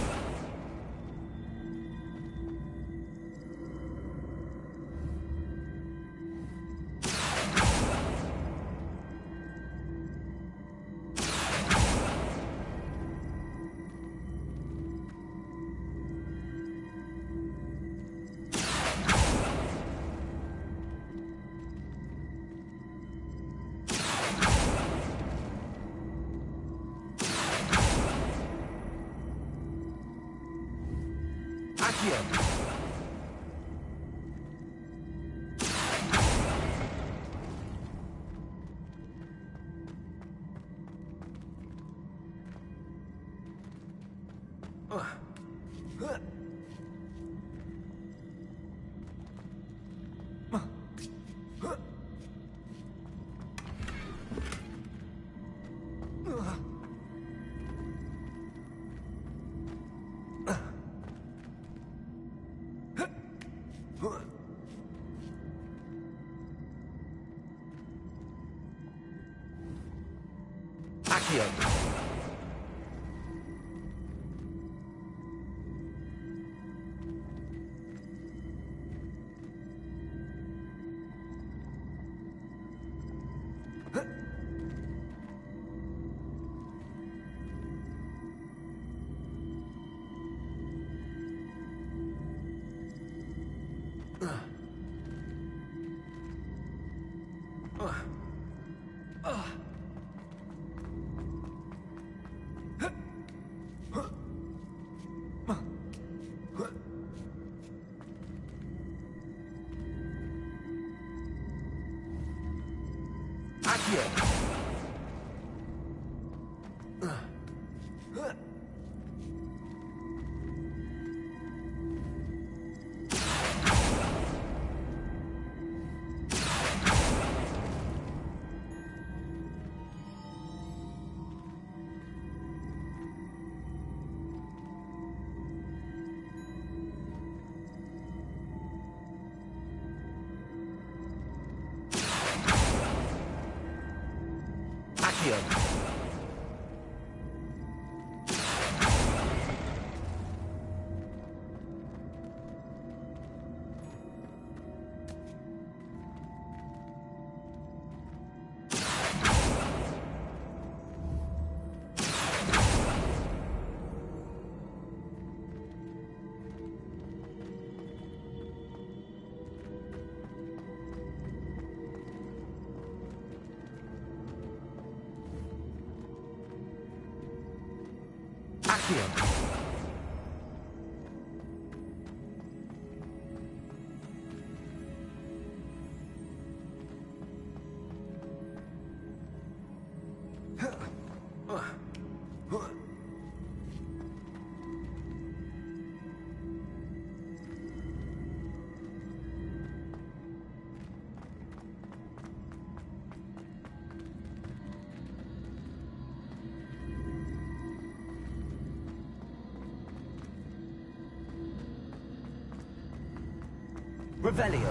Revelio.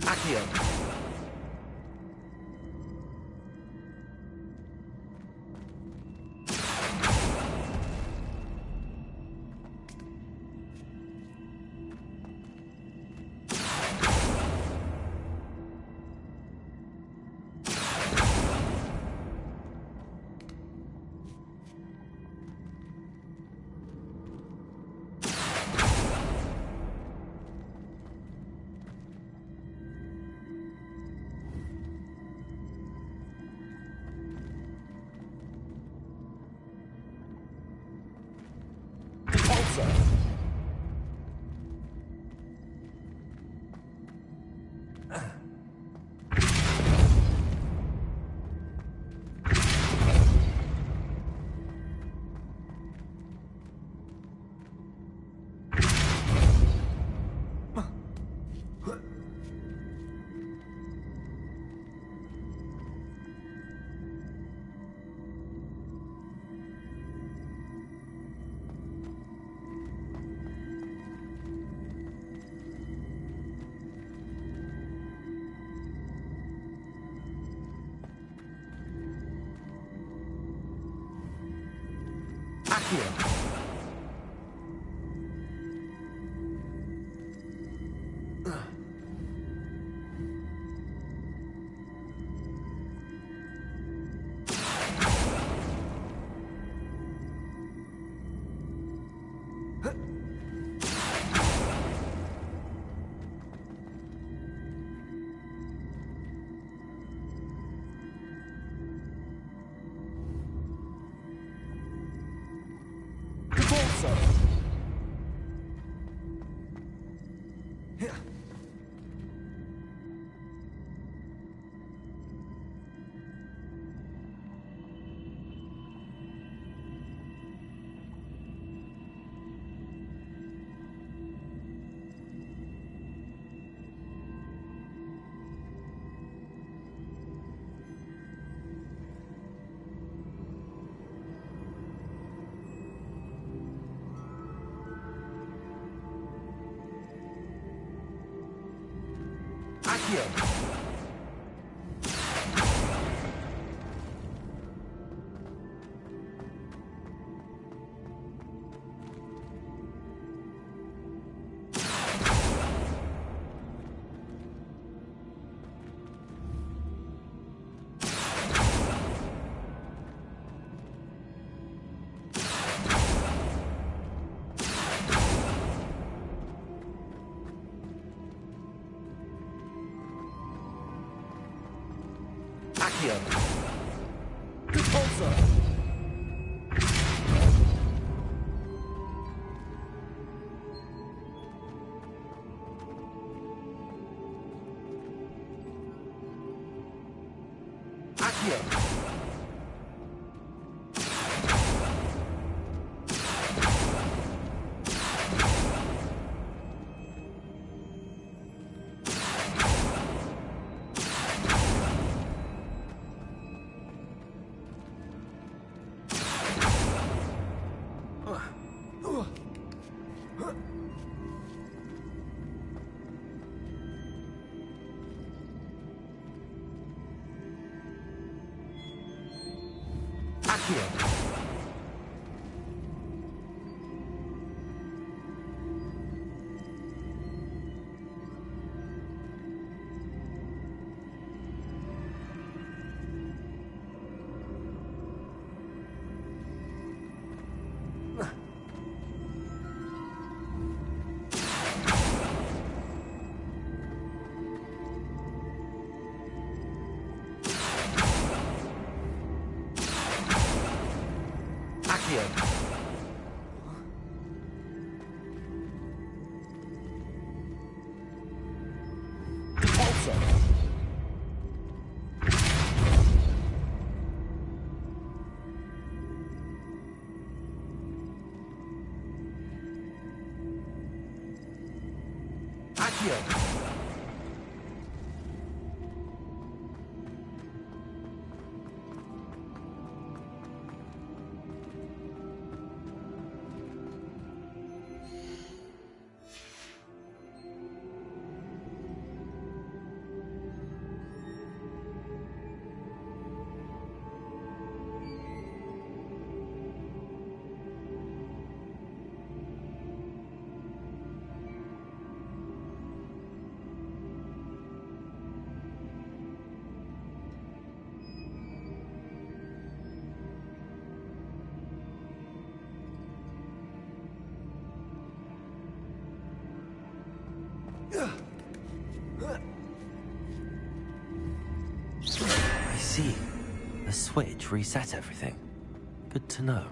Accio. I see. The switch reset everything. Good to know.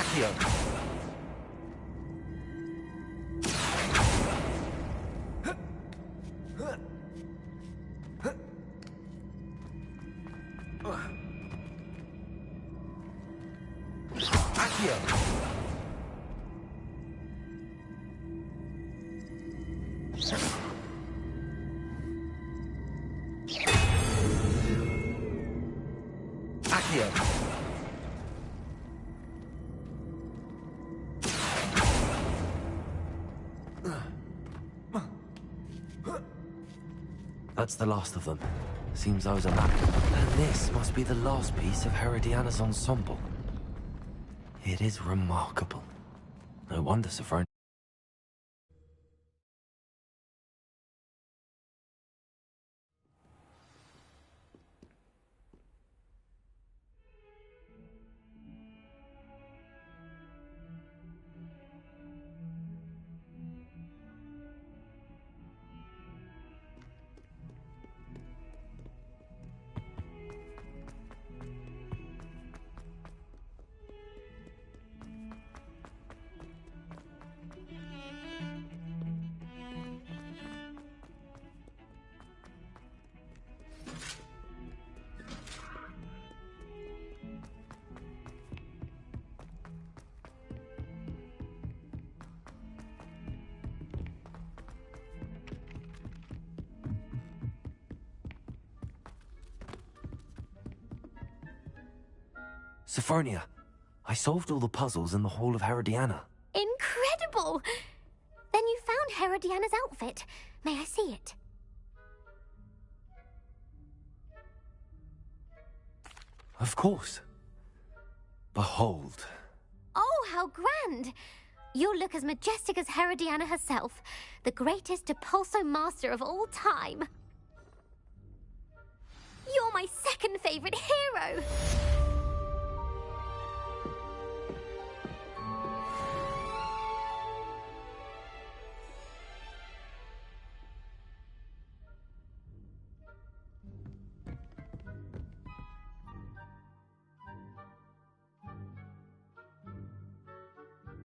Accio. Accio. That's the last of them. Seems I was a map. And this must be the last piece of Herodiana's ensemble. It is remarkable. No wonder Slytherin. Sophronia, I solved all the puzzles in the Hall of Herodiana. Incredible! Then you found Herodiana's outfit. May I see it? Of course. Behold. Oh, how grand! You'll look as majestic as Herodiana herself, the greatest Depulso master of all time. You're my second favorite hero!